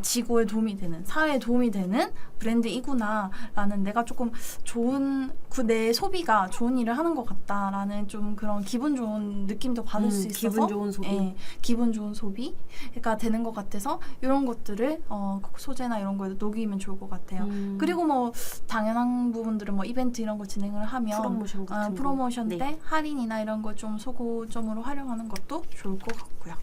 지구에 도움이 되는, 사회에 도움이 되는 브랜드이구나라는 내가 조금 좋은 내 소비가 좋은 일을 하는 것 같다라는 좀 그런 기분 좋은 느낌도 받을 수 있어서 기분 좋은 소비. 예, 기분 좋은 소비가 되는 것 같아서 이런 것들을 소재나 이런 거에 녹이면 좋을 것 같아요. 그리고 뭐 당연한 부분들은 뭐 이벤트 이런 거 진행을 하면 프로모션 같은 거. 프로모션 네. 때 할인이나 이런 거 좀 소고점으로 활용하는 것도 좋을 것 같고요.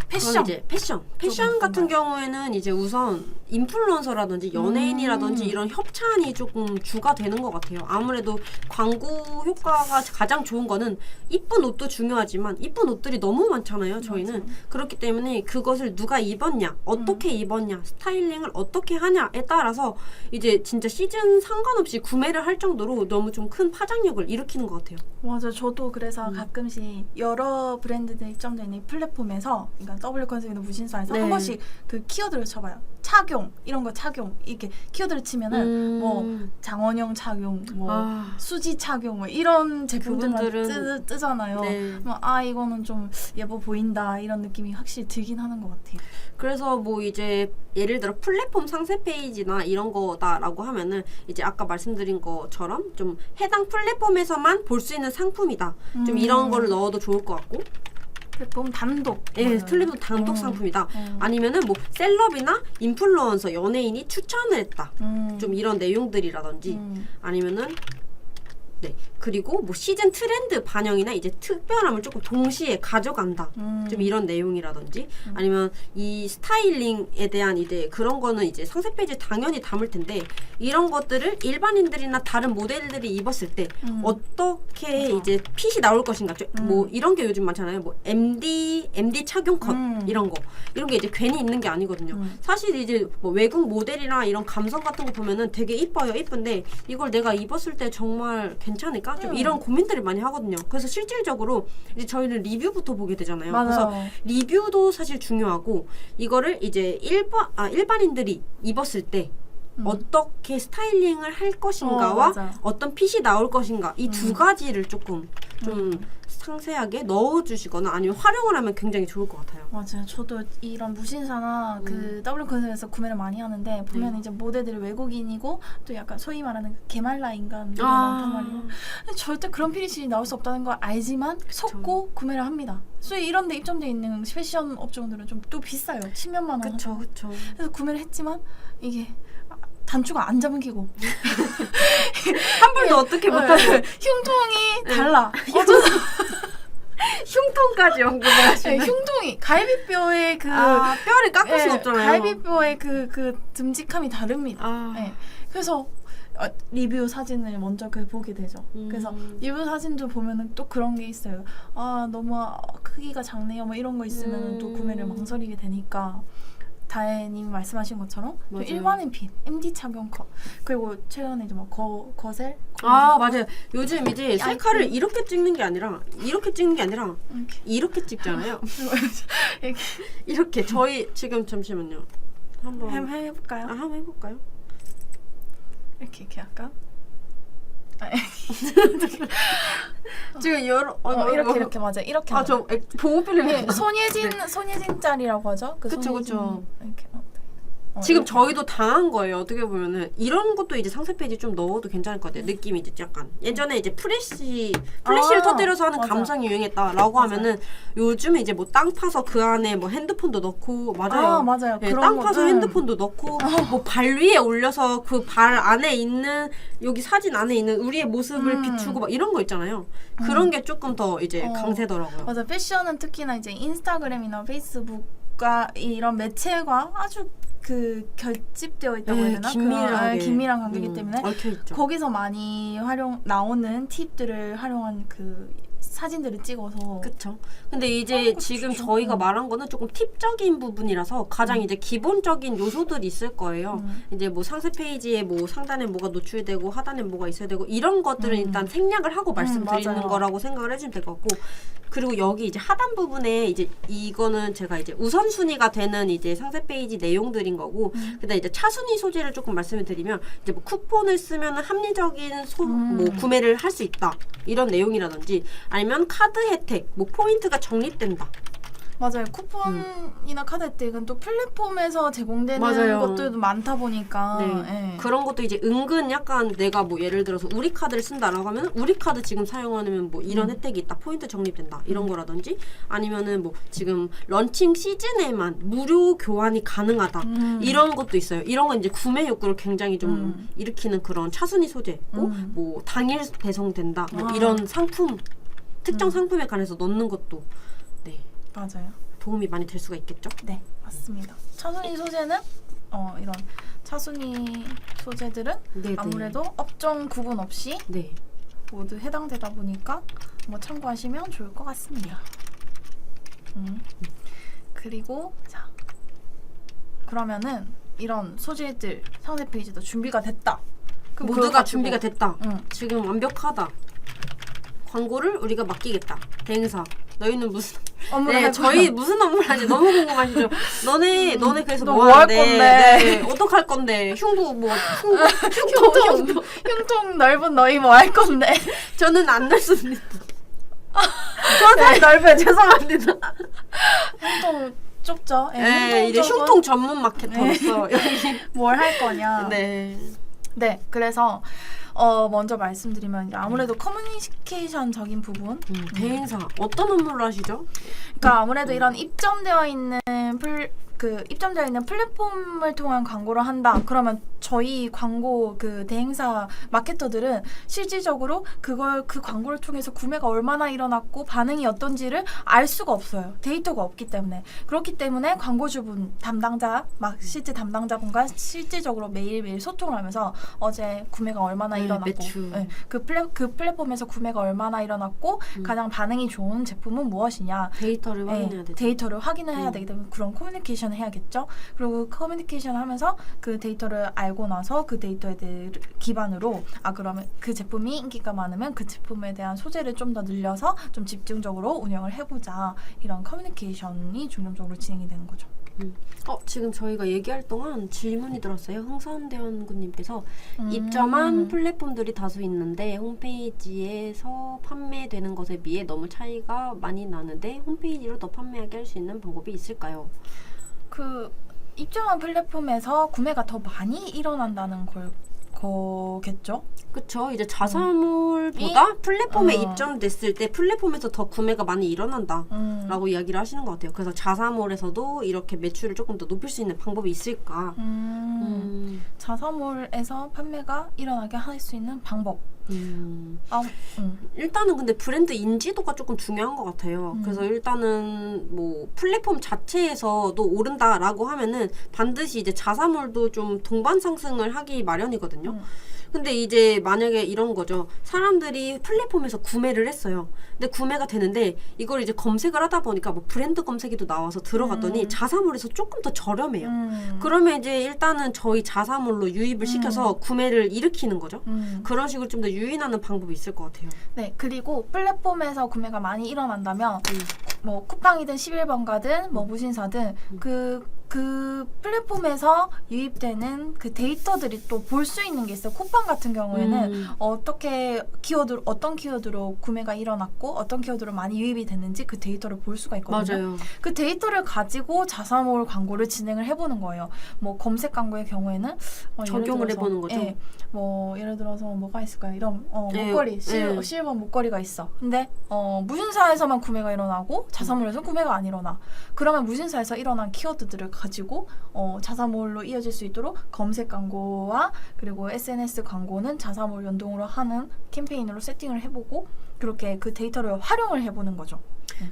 패션. 이제 패션 같은 경우에는 이제 우선 인플루언서라든지 연예인이라든지 이런 협찬이 조금 주가 되는 것 같아요. 아무래도 광고 효과가 가장 좋은 거는 이쁜 옷도 중요하지만 이쁜 옷들이 너무 많잖아요. 저희는 그렇기 때문에 그것을 누가 입었냐, 어떻게 입었냐, 스타일링을 어떻게 하냐에 따라서 이제 진짜 시즌 상관없이 구매를 할 정도로 너무 좀 큰 파장력을 일으키는 것 같아요. 맞아, 저도 그래서 가끔씩 여러 브랜드들 입점되어 있는 이 플랫폼에서, 그러니까 W 컨셉이나 무신사에서 네. 한 번씩 그 키워드를 쳐봐요. 착용 이런 거 착용 이렇게 키워드를 치면은 뭐 장원영 착용, 뭐 수지 착용 뭐 이런 제품들만 그분들은 뜨잖아요. 네. 이거는 좀 예뻐 보인다 이런 느낌이 확실히 들긴 하는 것 같아요. 그래서 뭐 이제 예를 들어 플랫폼 상세 페이지나 이런 거다라고 하면은 이제 아까 말씀드린 것처럼 좀 해당 플랫폼에서만 볼 수 있는 상품이다. 좀 이런 거를 넣어도 좋을 것 같고. 플랫폼 단독. 예, 플랫폼 단독 상품이다. 아니면은 뭐 셀럽이나 인플루언서, 연예인이 추천을 했다. 좀 이런 내용들이라든지 아니면은 네. 그리고 뭐 시즌 트렌드 반영이나 이제 특별함을 조금 동시에 가져간다. 좀 이런 내용이라든지 아니면 이 스타일링에 대한 이제 그런 거는 이제 상세 페이지에 당연히 담을 텐데 이런 것들을 일반인들이나 다른 모델들이 입었을 때 어떻게 맞아. 이제 핏이 나올 것인가. 뭐 이런 게 요즘 많잖아요. 뭐 MD 착용 컷 이런 게 이제 괜히 있는 게 아니거든요. 사실 이제 뭐 외국 모델이나 이런 감성 같은 거 보면은 되게 이뻐요. 이쁜데 이걸 내가 입었을 때 정말 괜찮을까? 좀 이런 고민들을 많이 하거든요. 그래서 실질적으로 이제 저희는 리뷰부터 보게 되잖아요. 맞아요. 그래서 리뷰도 사실 중요하고 이거를 이제 일반인들이 입었을 때 어떻게 스타일링을 할 것인가와 맞아. 어떤 핏이 나올 것인가 이 두 가지를 조금 좀 상세하게 넣어주시거나 아니면 활용을 하면 굉장히 좋을 것 같아요. 맞아요. 저도 이런 무신사나 그 W 컨셉에서 구매를 많이 하는데 보면 이제 모델들이 외국인이고 또 약간 소위 말하는 게말라 인간들이 많단 말이에요. 근데 절대 그런 피니시 나올 수 없다는 걸 알지만 속고 구매를 합니다. 소위 이런 데 입점돼 있는 패션 업종들은 좀 또 비싸요. 10몇만 원. 그쵸. 그래서 구매를 했지만 이게 단추가 안 잡히고 환불도 어떻게 못하고 흉통이 달라. 흉통까지 언급을 하시는 흉통이 갈비뼈의 그 뼈를 깎을 순 없잖아요. 갈비뼈의 그 듬직함이 다릅니다. 아. 그래서 리뷰 사진을 먼저 보게 되죠. 그래서 리뷰 사진도 보면은 또 그런 게 있어요. 너무 크기가 작네요. 뭐 이런 거 있으면 또 구매를 망설이게 되니까. 다혜님이 말씀하신 것처럼 좀 일반인 핏, MD 착용 컷 그리고 최근에 이제 막 거셀 맞아요. 요즘 이제 셀카를 이렇게 찍는 게 아니라 이렇게 찍잖아요. 이렇게 저희 지금 잠시만요. 한번 해볼까요? 한번 해볼까요? 이렇게 약간 지금 여러 이렇게 맞아. 이렇게 저 보호 필름이 손예진 짤이라고 하죠. 그쵸. 이렇게 지금 저희도 당한 거예요. 어떻게 보면은 이런 것도 이제 상세 페이지 좀 넣어도 괜찮을 것 같아요. 느낌이 이제 약간 예전에 이제 플래시를 터뜨려서 하는 맞아. 감성이 유행했다라고 하면은 요즘에 이제 뭐 땅 파서 그 안에 뭐 핸드폰도 넣고 맞아요. 맞아요. 네, 그런 땅 거, 파서 핸드폰도 넣고 뭐 발 위에 올려서 그 발 안에 있는 여기 사진 안에 있는 우리의 모습을 비추고 막 이런 거 있잖아요. 그런 게 조금 더 이제 강세더라고요. 맞아. 패션은 특히나 이제 인스타그램이나 페이스북과 이런 매체가 아주 결집되어 있다고 해야 되나? 긴밀한 관계이기 때문에 얽혀있죠. 거기서 많이 나오는 팁들을 활용한 사진들을 찍어서 그쵸. 근데 이제 그런 것도 지금 좋죠. 저희가 말한 거는 조금 팁적인 부분이라서 가장 이제 기본적인 요소들이 있을 거예요. 이제 뭐 상세 페이지에 뭐 상단에 뭐가 노출되고 하단에 뭐가 있어야 되고 이런 것들은 일단 생략을 하고 말씀드리는 맞아요. 거라고 생각을 해주면 될 것 같고, 그리고 여기 이제 하단 부분에 이제 이거는 제가 이제 우선순위가 되는 이제 상세 페이지 내용들인 거고, 그다음 이제 차순위 소재를 조금 말씀을 드리면 이제 뭐 쿠폰을 쓰면 합리적인 뭐 구매를 할 수 있다 이런 내용이라든지, 아니면 카드 혜택, 뭐 포인트가 적립된다. 맞아요. 쿠폰이나 카드 혜택은 또 플랫폼에서 제공되는 맞아요. 것들도 많다 보니까 네. 예. 그런 것도 이제 은근 약간 내가 뭐 예를 들어서 우리 카드를 쓴다라고 하면 우리 카드 지금 사용하면 뭐 이런 혜택이 있다, 포인트 적립된다 이런 거라든지, 아니면은 뭐 지금 런칭 시즌에만 무료 교환이 가능하다 이런 것도 있어요. 이런 건 이제 구매 욕구를 굉장히 좀 일으키는 그런 차순위 소재고, 뭐 당일 배송된다 뭐 이런 상품, 특정 상품에 관해서 넣는 것도 네, 맞아요. 도움이 많이 될 수가 있겠죠. 네, 맞습니다. 차순위 소재는 이런 차순위 소재들은 네, 아무래도 업종 구분 없이 네. 모두 해당되다 보니까 뭐 참고하시면 좋을 것 같습니다. 그리고 자, 그러면은 이런 소재들 상세 페이지도 준비가 됐다. 그럼 그걸 모두가 가지고- 준비가 됐다. 응. 지금 완벽하다. 광고를 우리가 맡기겠다. 대행사. 너희는 무슨 업무를 네, 할 저희 거야. 무슨 업무를 하지 너무 궁금하시죠? 너네 그래서 너 뭐 뭐 할 하는데? 건데? 네, 어떡할 건데? 흉통. 흉통 넓은 너희 뭐 할 건데? 저는 안 넓습니다. 저는 넓어요. 죄송합니다. 흉통 좁죠? 네, 이제 쪽은 흉통 전문 마케터로서 여기 뭘 할 거냐? 네. 네, 그래서 먼저 말씀드리면 이제 아무래도 커뮤니케이션적인 부분, 대행사 어떤 업무를 하시죠? 그러니까 아무래도 이런 입점되어 있는 입점되어 있는 플랫폼을 통한 광고를 한다. 그러면 저희 광고 대행사 마케터들은 실질적으로 그 광고를 통해서 구매가 얼마나 일어났고 반응이 어떤지를 알 수가 없어요. 데이터가 없기 때문에. 그렇기 때문에 광고주분 실제 담당자분과 실질적으로 매일매일 소통을 하면서 어제 구매가 얼마나 네, 일어났고, 매출. 네, 그 플랫폼에서 구매가 얼마나 일어났고 가장 반응이 좋은 제품은 무엇이냐. 데이터를 네, 확인해야 되죠. 데이터를 확인을 해야 되기 때문에 그런 커뮤니케이션을 해야겠죠. 그리고 커뮤니케이션을 하면서 그 데이터를 알고 나서 그 데이터에 대해 기반으로 그러면 그 제품이 인기가 많으면 그 제품에 대한 소재를 좀 더 늘려서 좀 집중적으로 운영을 해보자. 이런 커뮤니케이션이 중점적으로 진행이 되는 거죠. 지금 저희가 얘기할 동안 질문이 들었어요. 흥선대원군님께서 입점한 플랫폼들이 다수 있는데 홈페이지에서 판매되는 것에 비해 너무 차이가 많이 나는데 홈페이지로 더 판매하게 할 수 있는 방법이 있을까요? 입점한 플랫폼에서 구매가 더 많이 일어난다는 거겠죠? 그쵸. 이제 자사몰보다 플랫폼에 입점됐을 때 플랫폼에서 더 구매가 많이 일어난다 라고 이야기를 하시는 것 같아요. 그래서 자사몰에서도 이렇게 매출을 조금 더 높일 수 있는 방법이 있을까? 자사몰에서 판매가 일어나게 할 수 있는 방법. 일단은 근데 브랜드 인지도가 조금 중요한 것 같아요. 그래서 일단은 뭐 플랫폼 자체에서도 오른다라고 하면은 반드시 이제 자사몰도 좀 동반 상승을 하기 마련이거든요. 근데 이제 만약에 이런 거죠. 사람들이 플랫폼에서 구매를 했어요. 근데 구매가 되는데 이걸 이제 검색을 하다 보니까 뭐 브랜드 검색에도 나와서 들어갔더니 자사몰에서 조금 더 저렴해요. 그러면 이제 일단은 저희 자사몰로 유입을 시켜서 구매를 일으키는 거죠. 그런 식으로 좀 더 유인하는 방법이 있을 것 같아요. 네, 그리고 플랫폼에서 구매가 많이 일어난다면 뭐 쿠팡이든 11번가든 뭐 무신사든 그 플랫폼에서 유입되는 그 데이터들이 또 볼 수 있는 게 있어요. 쿠팡 같은 경우에는 어떤 키워드로 구매가 일어났고 어떤 키워드로 많이 유입이 됐는지 그 데이터를 볼 수가 있거든요. 맞아요. 그 데이터를 가지고 자사몰 광고를 진행을 해보는 거예요. 뭐 검색 광고의 경우에는 적용을 해보는 거죠. 예, 뭐 예를 들어서 뭐가 있을까요? 이런 네, 목걸이 네. 실버 목걸이가 있어. 근데 무신사에서만 구매가 일어나고 자사몰에서는 구매가 안 일어나. 그러면 무신사에서 일어난 키워드들을 가지고 자사몰로 이어질 수 있도록 검색 광고와 그리고 SNS 광고는 자사몰 연동으로 하는 캠페인으로 세팅을 해보고 그렇게 그 데이터를 활용을 해보는 거죠.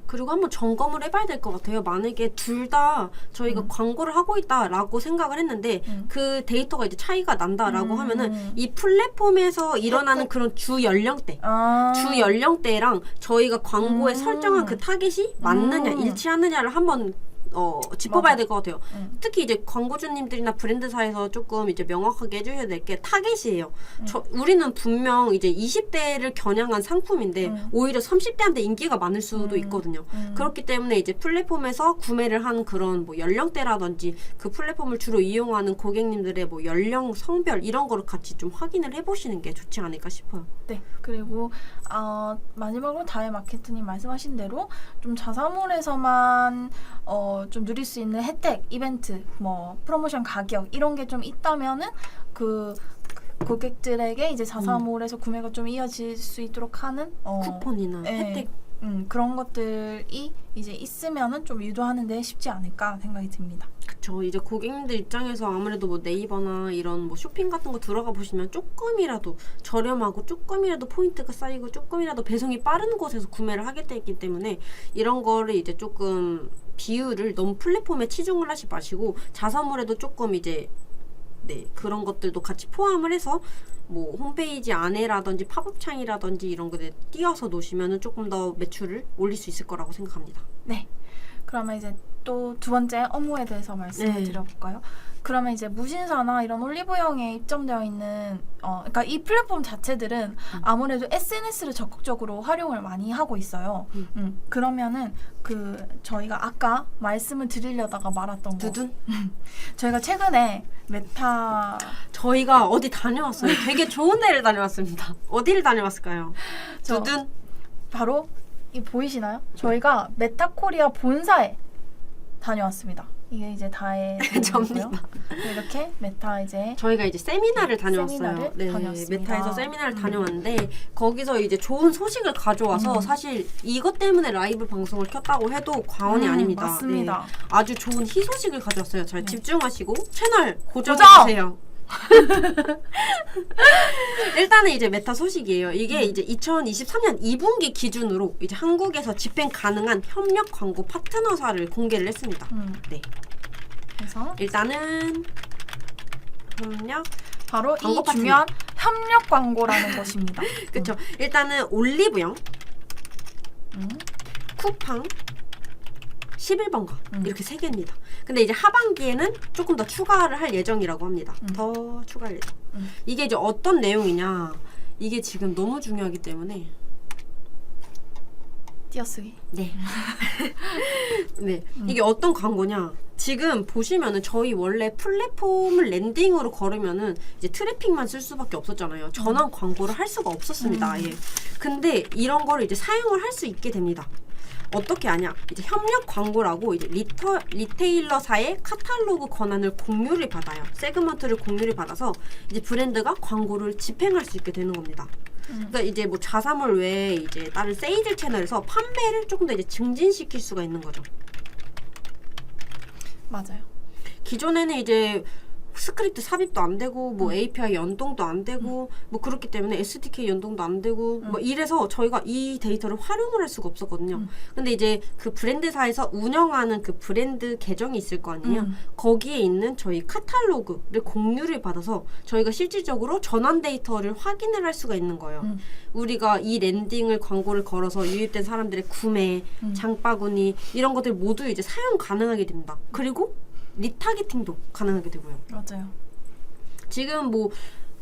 그리고 한번 점검을 해봐야 될 것 같아요. 만약에 둘 다 저희가 광고를 하고 있다라고 생각을 했는데 그 데이터가 이제 차이가 난다라고 하면은 이 플랫폼에서 일어나는 그런 주 연령대랑 저희가 광고에 설정한 그 타겟이 맞느냐 일치하느냐를 한번 짚어봐야 맞아. 될 것 같아요. 특히 이제 광고주님들이나 브랜드사에서 조금 이제 명확하게 해주셔야 될 게 타겟이에요. 우리는 분명 이제 20대를 겨냥한 상품인데 오히려 30대한테 인기가 많을 수도 있거든요. 그렇기 때문에 이제 플랫폼에서 구매를 한 그런 뭐 연령대라든지 그 플랫폼을 주로 이용하는 고객님들의 뭐 연령, 성별 이런 거를 같이 좀 확인을 해보시는 게 좋지 않을까 싶어요. 네. 그리고 마지막으로 다혜 마케터님 말씀하신 대로 좀 자사몰에서만 좀 누릴 수 있는 혜택, 이벤트, 뭐 프로모션 가격 이런 게 좀 있다면은 그 고객들에게 이제 자사몰에서 구매가 좀 이어질 수 있도록 하는 쿠폰이나 네. 혜택 그런 것들이 이제 있으면은 좀 유도하는데 쉽지 않을까 생각이 듭니다. 그쵸. 이제 고객님들 입장에서 아무래도 뭐 네이버나 이런 뭐 쇼핑 같은 거 들어가 보시면 조금이라도 저렴하고 조금이라도 포인트가 쌓이고 조금이라도 배송이 빠른 곳에서 구매를 하게 되기 때문에 이런 거를 이제 조금 비율을 너무 플랫폼에 치중을 하지 마시고 자사몰에도 조금 이제 그런 것들도 같이 포함을 해서 뭐 홈페이지 안에라든지 팝업 창이라든지 이런 거에 띄워서 놓으시면 조금 더 매출을 올릴 수 있을 거라고 생각합니다. 네. 그러면 이제 또 두 번째 업무에 대해서 말씀을 네. 드려볼까요? 그러면 이제 무신사나 이런 올리브영에 입점되어 있는 그러니까 이 플랫폼 자체들은 아무래도 SNS를 적극적으로 활용을 많이 하고 있어요. 그러면은 저희가 아까 말씀을 드리려다가 말았던 거. 두둔? 저희가 최근에 메타 저희가 어디 다녀왔어요. 되게 좋은 데를 다녀왔습니다. 어디를 다녀왔을까요? 저- 두둔? 바로 이 보이시나요? 저희가 메타코리아 본사에 다녀왔습니다. 이게 이제 다의 접니다. 이렇게 메타 이제 저희가 이제 세미나를 다녀왔어요. 세미나를 다녀왔습니다. 메타에서 세미나를 다녀왔는데 거기서 이제 좋은 소식을 가져와서 사실 이것 때문에 라이브 방송을 켰다고 해도 과언이 아닙니다. 맞습니다. 네, 아주 좋은 희소식을 가져왔어요. 잘 집중하시고 채널 고정! 고정해주세요. 일단은 이제 메타 소식이에요. 이게 이제 2023년 2분기 기준으로 이제 한국에서 집행 가능한 협력 광고 파트너사를 공개를 했습니다. 네. 그래서 일단은 협력 바로 광고 이 파트너. 중요한 협력 광고라는 것입니다. 그쵸. 일단은 올리브영, 쿠팡, 11번가 이렇게 3개입니다. 근데 이제 하반기에는 조금 더 추가를 할 예정이라고 합니다. 더 추가할 예정. 이게 이제 어떤 내용이냐. 이게 지금 너무 중요하기 때문에 띄어쓰기. 네. 네. 이게 어떤 광고냐. 지금 보시면은 저희 원래 플랫폼을 랜딩으로 걸으면은 이제 트래픽만 쓸 수밖에 없었잖아요. 전원 광고를 할 수가 없었습니다. 아예. 근데 이런 거를 이제 사용을 할 수 있게 됩니다. 어떻게 하냐? 이제 협력 광고라고 이제 리테일러사의 카탈로그 권한을 공유를 받아요. 세그먼트를 공유를 받아서 이제 브랜드가 광고를 집행할 수 있게 되는 겁니다. 그러니까 이제 뭐 자사몰 외에 이제 다른 세이질 채널에서 판매를 조금 더 이제 증진시킬 수가 있는 거죠. 맞아요. 기존에는 이제 스크립트 삽입도 안 되고 뭐 API 연동도 안 되고 뭐 그렇기 때문에 SDK 연동도 안 되고 뭐 이래서 저희가 이 데이터를 활용을 할 수가 없었거든요. 근데 이제 그 브랜드사에서 운영하는 그 브랜드 계정이 있을 거 아니에요. 거기에 있는 저희 카탈로그를 공유를 받아서 저희가 실질적으로 전환 데이터를 확인을 할 수가 있는 거예요. 우리가 이 랜딩을 광고를 걸어서 유입된 사람들의 구매, 장바구니 이런 것들 모두 이제 사용 가능하게 됩니다. 그리고 리타겟팅도 가능하게 되고요. 맞아요. 지금 뭐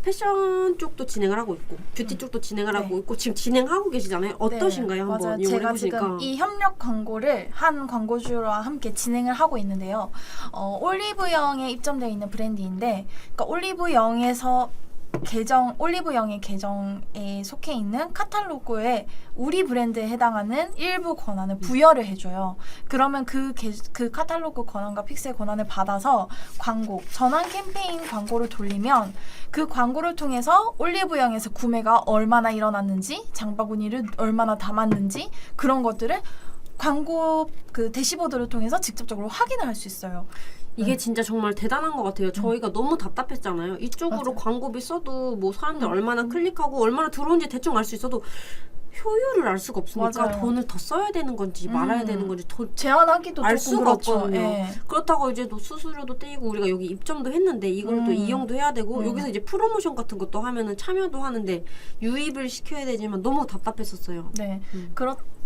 패션 쪽도 진행을 하고 있고 뷰티 쪽도 진행을 네. 하고 있고 지금 진행하고 계시잖아요. 어떠신가요? 네, 한번 맞아요. 이용해 제가 보시니까. 지금 이 협력 광고를 한 광고주와 함께 진행을 하고 있는데요. 올리브영에 입점되어 있는 브랜드인데, 그러니까 올리브영의 계정에 속해 있는 카탈로그에 우리 브랜드에 해당하는 일부 권한을 부여를 해줘요. 그러면 그 카탈로그 권한과 픽셀 권한을 받아서 전환 캠페인 광고를 돌리면 그 광고를 통해서 올리브영에서 구매가 얼마나 일어났는지, 장바구니를 얼마나 담았는지 그런 것들을 광고 그 대시보드를 통해서 직접적으로 확인을 할 수 있어요. 이게 진짜 정말 대단한 것 같아요. 저희가 너무 답답했잖아요. 이쪽으로 맞아요. 광고비 써도 뭐 사람들 얼마나 클릭하고 얼마나 들어온지 대충 알 수 있어도 효율을 알 수가 없으니까 맞아요. 돈을 더 써야 되는 건지 말아야 되는 건지 더 제한하기도 알 조금 수가 그렇죠. 없거든요. 예. 그렇다고 이제 또 수수료도 떼이고 우리가 여기 입점도 했는데 이걸 또 이용도 해야 되고 여기서 이제 프로모션 같은 것도 하면은 참여도 하는데 유입을 시켜야 되지만 너무 답답했었어요. 네.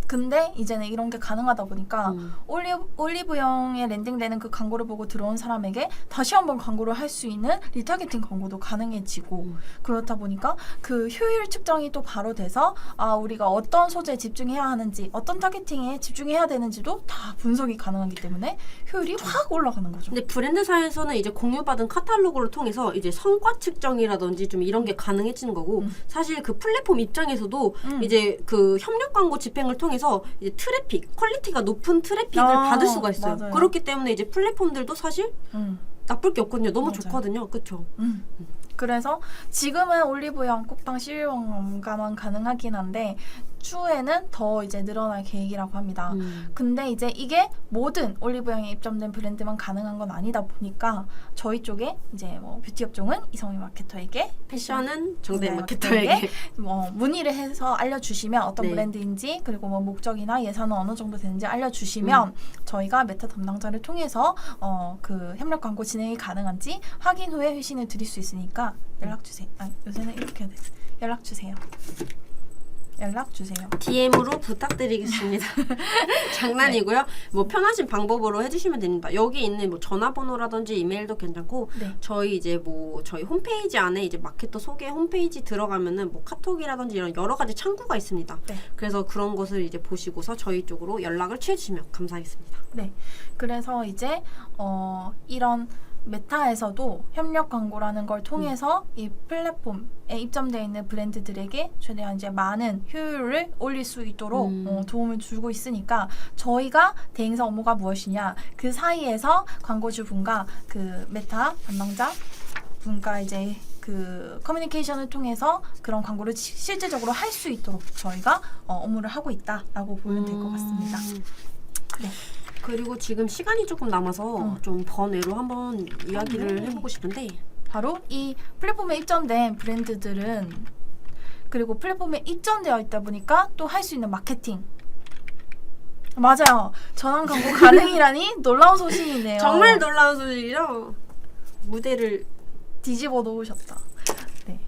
근데 이제는 이런 게 가능하다 보니까 올리브영에 랜딩되는 그 광고를 보고 들어온 사람에게 다시 한번 광고를 할 수 있는 리타겟팅 광고도 가능해지고 그렇다 보니까 그 효율 측정이 또 바로 돼서 우리가 어떤 소재에 집중해야 하는지 어떤 타겟팅에 집중해야 되는지도 다 분석이 가능하기 때문에 효율이 확 올라가는 거죠. 근데 브랜드사에서는 이제 공유받은 카탈로그를 통해서 이제 성과 측정이라든지 좀 이런 게 가능해지는 거고 사실 그 플랫폼 입장에서도 이제 그 협력 광고 집행을 통해서 이제 트래픽, 퀄리티가 높은 트래픽을 받을 수가 있어요. 맞아요. 그렇기 때문에 이제 플랫폼들도 사실 나쁠 게 없거든요. 너무 맞아요. 좋거든요. 그렇죠? 그래서 지금은 올리브영 쿠팡 실용가만 가능하긴 한데 추후에는 더 이제 늘어날 계획이라고 합니다. 근데 이제 이게 모든 올리브영에 입점된 브랜드만 가능한 건 아니다 보니까 저희 쪽에 이제 뭐 뷰티 업종은 이성희 마케터에게 패션은 정대 정대 마케터에게 뭐 문의를 해서 알려주시면 어떤 네. 브랜드인지 그리고 뭐 목적이나 예산은 어느 정도 되는지 알려주시면 저희가 메타 담당자를 통해서 그 협력 광고 진행이 가능한지 확인 후에 회신을 드릴 수 있으니까 연락 주세요. 요새는 이렇게 해야 돼. 연락 주세요. 연락 주세요. DM으로 부탁드리겠습니다. 장난이고요. 뭐 편하신 방법으로 해주시면 됩니다. 여기 있는 뭐 전화번호라든지 이메일도 괜찮고 네. 저희 이제 뭐 저희 홈페이지 안에 이제 마케터 소개 홈페이지 들어가면은 뭐 카톡이라든지 이런 여러 가지 창구가 있습니다. 네. 그래서 그런 것을 이제 보시고서 저희 쪽으로 연락을 취해주시면 감사하겠습니다. 네. 그래서 이제 이런 메타에서도 협력 광고라는 걸 통해서 이 플랫폼에 입점되어 있는 브랜드들에게 최대한 이제 많은 효율을 올릴 수 있도록 도움을 주고 있으니까 저희가 대행사 업무가 무엇이냐 그 사이에서 광고주 분과 그 메타 담당자 분과 이제 그 커뮤니케이션을 통해서 그런 광고를 실질적으로 할 수 있도록 저희가 업무를 하고 있다라고 보면 될 것 같습니다. 네. 그리고 지금 시간이 조금 남아서 좀 번외로 한번 이야기를 해보고 싶은데 바로 이 플랫폼에 입점된 브랜드들은 그리고 플랫폼에 입점되어 있다 보니까 또 할 수 있는 마케팅 맞아요. 전환 광고 가능이라니 놀라운 소식이네요. 정말 놀라운 소식이죠. 무대를 뒤집어 놓으셨다. 네,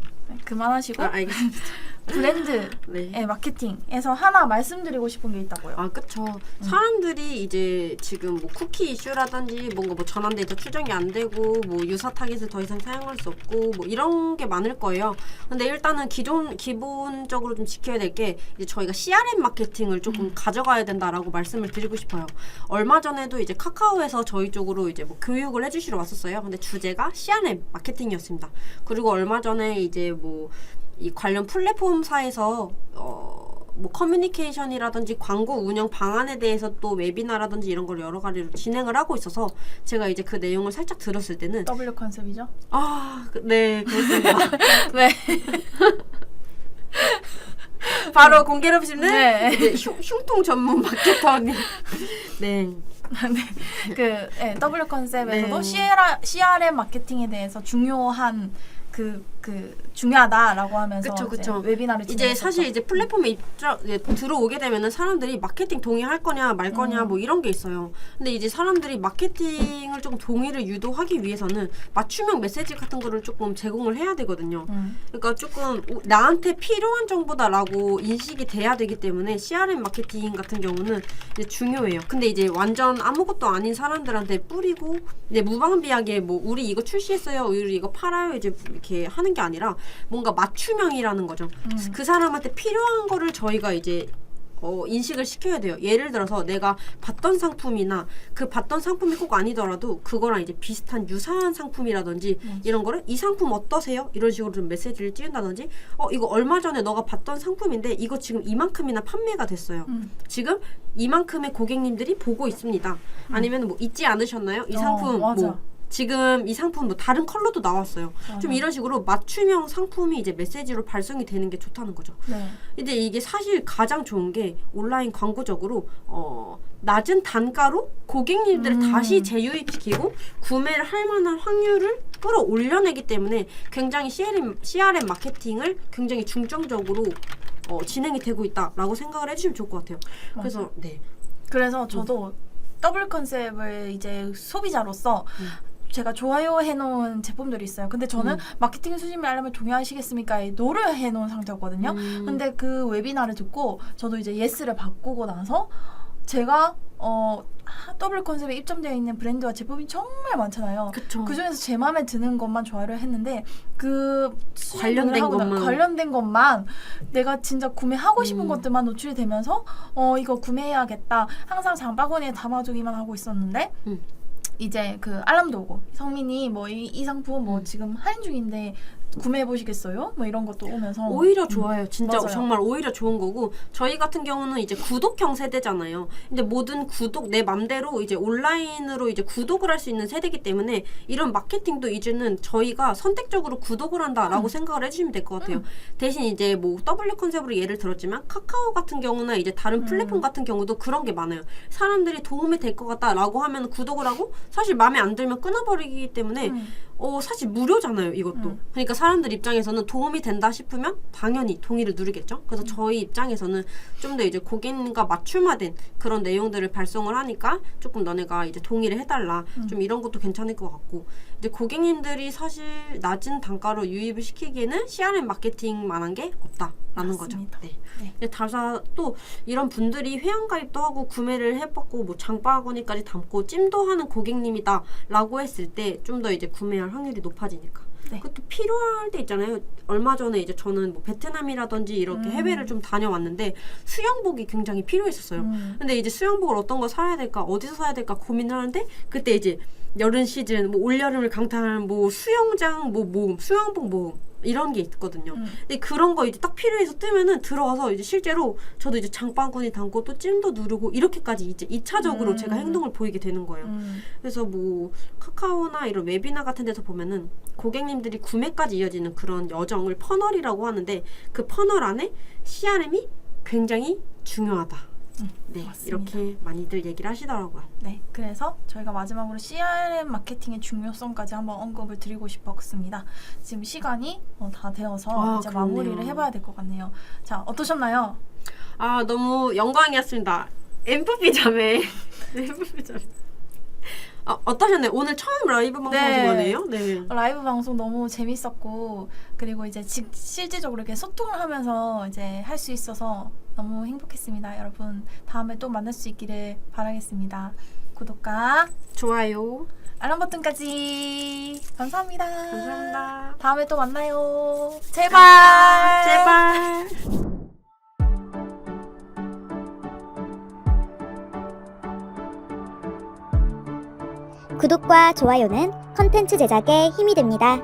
그만하시고 알겠습니다. 브랜드의 네. 마케팅에서 하나 말씀드리고 싶은 게 있다고요. 그쵸. 사람들이 이제 지금 뭐 쿠키 이슈라든지 뭔가 뭐 전환 데이터 추정이 안 되고 뭐 유사 타깃을 더 이상 사용할 수 없고 뭐 이런 게 많을 거예요. 근데 일단은 기본적으로 좀 지켜야 될 게 이제 저희가 CRM 마케팅을 조금 가져가야 된다라고 말씀을 드리고 싶어요. 얼마 전에도 이제 카카오에서 저희 쪽으로 이제 뭐 교육을 해주시러 왔었어요. 근데 주제가 CRM 마케팅이었습니다. 그리고 얼마 전에 이제 뭐 이 관련 플랫폼사에서 뭐 커뮤니케이션이라든지 광고 운영 방안에 대해서 또 웨비나라든지 이런 걸 여러 가지로 진행을 하고 있어서 제가 이제 그 내용을 살짝 들었을 때는 W 컨셉이죠? 네 그렇습니다. 네. 바로 공개를 씹는 네. 이제 흉통 전문 마케터 언니. 네. W 컨셉에서도 네. CRM 마케팅에 대해서 중요한 중요하다라고 하면서 그쵸. 이제 웨비나를 이제 진행했었죠. 사실 이제 플랫폼에 들어오게 되면은 사람들이 마케팅 동의할 거냐 말 거냐 뭐 이런 게 있어요. 근데 이제 사람들이 마케팅을 조금 동의를 유도하기 위해서는 맞춤형 메시지 같은 거를 조금 제공을 해야 되거든요. 그러니까 조금 나한테 필요한 정보다라고 인식이 돼야 되기 때문에 CRM 마케팅 같은 경우는 이제 중요해요. 근데 이제 완전 아무것도 아닌 사람들한테 뿌리고 이제 무방비하게 뭐 우리 이거 출시했어요, 우리 이거 팔아요 이제 이렇게 하는 게 아니라 뭔가 맞춤형이라는 거죠. 그 사람한테 필요한 거를 저희가 이제 인식을 시켜야 돼요. 예를 들어서 내가 봤던 상품이나 그 봤던 상품이 꼭 아니더라도 그거랑 이제 비슷한 유사한 상품이라든지 이런 거를 이 상품 어떠세요? 이런 식으로 좀 메시지를 띄운다든지 이거 얼마 전에 너가 봤던 상품인데 이거 지금 이만큼이나 판매가 됐어요. 지금 이만큼의 고객님들이 보고 있습니다. 아니면 뭐 잊지 않으셨나요? 이 상품 맞아. 뭐 지금 이 상품 뭐 다른 컬러도 나왔어요. 좀 이런 식으로 맞춤형 상품이 이제 메시지로 발송이 되는 게 좋다는 거죠. 네. 근데 이게 사실 가장 좋은 게 온라인 광고적으로 낮은 단가로 고객님들을 다시 재유입시키고 구매를 할 만한 확률을 끌어올려내기 때문에 굉장히 CRM 마케팅을 굉장히 중점적으로 진행이 되고 있다라고 생각을 해주시면 좋을 것 같아요. 그래서 맞아요. 네. 그래서 저도 더블 컨셉을 이제 소비자로서 제가 좋아요 해놓은 제품들이 있어요. 근데 저는 마케팅 수집을 하려면 동의하시겠습니까에 노를 해놓은 상태였거든요. 근데 그 웨비나를 듣고 저도 이제 예스를 바꾸고 나서 제가 더블 컨셉에 입점되어 있는 브랜드와 제품이 정말 많잖아요. 그쵸. 그 중에서 제 마음에 드는 것만 좋아요를 했는데 그 관련된 관련된 것만 내가 진짜 구매하고 싶은 음. 것들만 노출이 되면서 이거 구매해야겠다. 항상 장바구니에 담아두기만 하고 있었는데 이제 그 알람도 오고 성민이 뭐 이 상품 뭐 지금 할인 중인데 구매해 보시겠어요? 뭐 이런 것도 오면서 오히려 좋아요. 진짜 맞아요. 정말 오히려 좋은 거고 저희 같은 경우는 이제 구독형 세대잖아요. 근데 모든 구독 내 맘대로 이제 온라인으로 이제 구독을 할 수 있는 세대이기 때문에 이런 마케팅도 이제는 저희가 선택적으로 구독을 한다라고 생각을 해주시면 될 것 같아요. 대신 이제 뭐 W 컨셉으로 예를 들었지만 카카오 같은 경우나 이제 다른 플랫폼 같은 경우도 그런 게 많아요. 사람들이 도움이 될 것 같다라고 하면 구독을 하고 사실 마음에 안 들면 끊어버리기 때문에 사실 무료잖아요, 이것도. 그러니까 사람들 입장에서는 도움이 된다 싶으면 당연히 동의를 누르겠죠. 그래서 저희 입장에서는 좀 더 이제 고객님과 맞춤화된 그런 내용들을 발송을 하니까 조금 너네가 이제 동의를 해달라. 좀 이런 것도 괜찮을 것 같고. 이제 고객님들이 사실 낮은 단가로 유입을 시키기에는 CRM 마케팅만한 게 없다라는 거죠. 맞습니다. 네. 네. 근데 다사 또 이런 분들이 회원가입도 하고 구매를 해봤고 뭐 장바구니까지 담고 찜도 하는 고객님이다라고 했을 때 좀 더 이제 구매할 확률이 높아지니까. 네. 그것도 필요할 때 있잖아요. 얼마 전에 이제 저는 뭐 베트남이라든지 이렇게 해외를 좀 다녀왔는데 수영복이 굉장히 필요했었어요. 근데 이제 수영복을 어떤 거 사야 될까, 어디서 사야 될까 고민을 하는데 그때 이제 여름 시즌, 뭐 올여름을 강타하는 뭐 수영장, 뭐 모음, 수영복 모음 이런 게 있거든요. 근데 그런 거 이제 딱 필요해서 뜨면은 들어가서 이제 실제로 저도 이제 장바구니 담고 또 찜도 누르고 이렇게까지 이제 2차적으로 제가 행동을 보이게 되는 거예요. 그래서 뭐 카카오나 이런 웨비나 같은 데서 보면은 고객님들이 구매까지 이어지는 그런 여정을 퍼널이라고 하는데 그 퍼널 안에 CRM이 굉장히 중요하다. 네, 맞습니다. 이렇게 많이들 얘기를 하시더라고요. 네, 그래서 저희가 마지막으로 CRM 마케팅의 중요성까지 한번 언급을 드리고 싶었습니다. 지금 시간이 다 되어서 이제 그렇네요. 마무리를 해봐야 될 것 같네요. 자, 어떠셨나요? 아, 너무 영광이었습니다. MVP 자매. MVP 자매. 어떠셨나요? 오늘 처음 라이브 방송하신 거네요? 네. 라이브 방송 너무 재밌었고 그리고 이제 실질적으로 이렇게 소통을 하면서 이제 할 수 있어서 너무 행복했습니다. 여러분 다음에 또 만날 수 있기를 바라겠습니다. 구독과 좋아요. 알람 버튼까지 감사합니다. 감사합니다. 다음에 또 만나요. 제발. 제발. 구독과 좋아요는 컨텐츠 제작에 힘이 됩니다.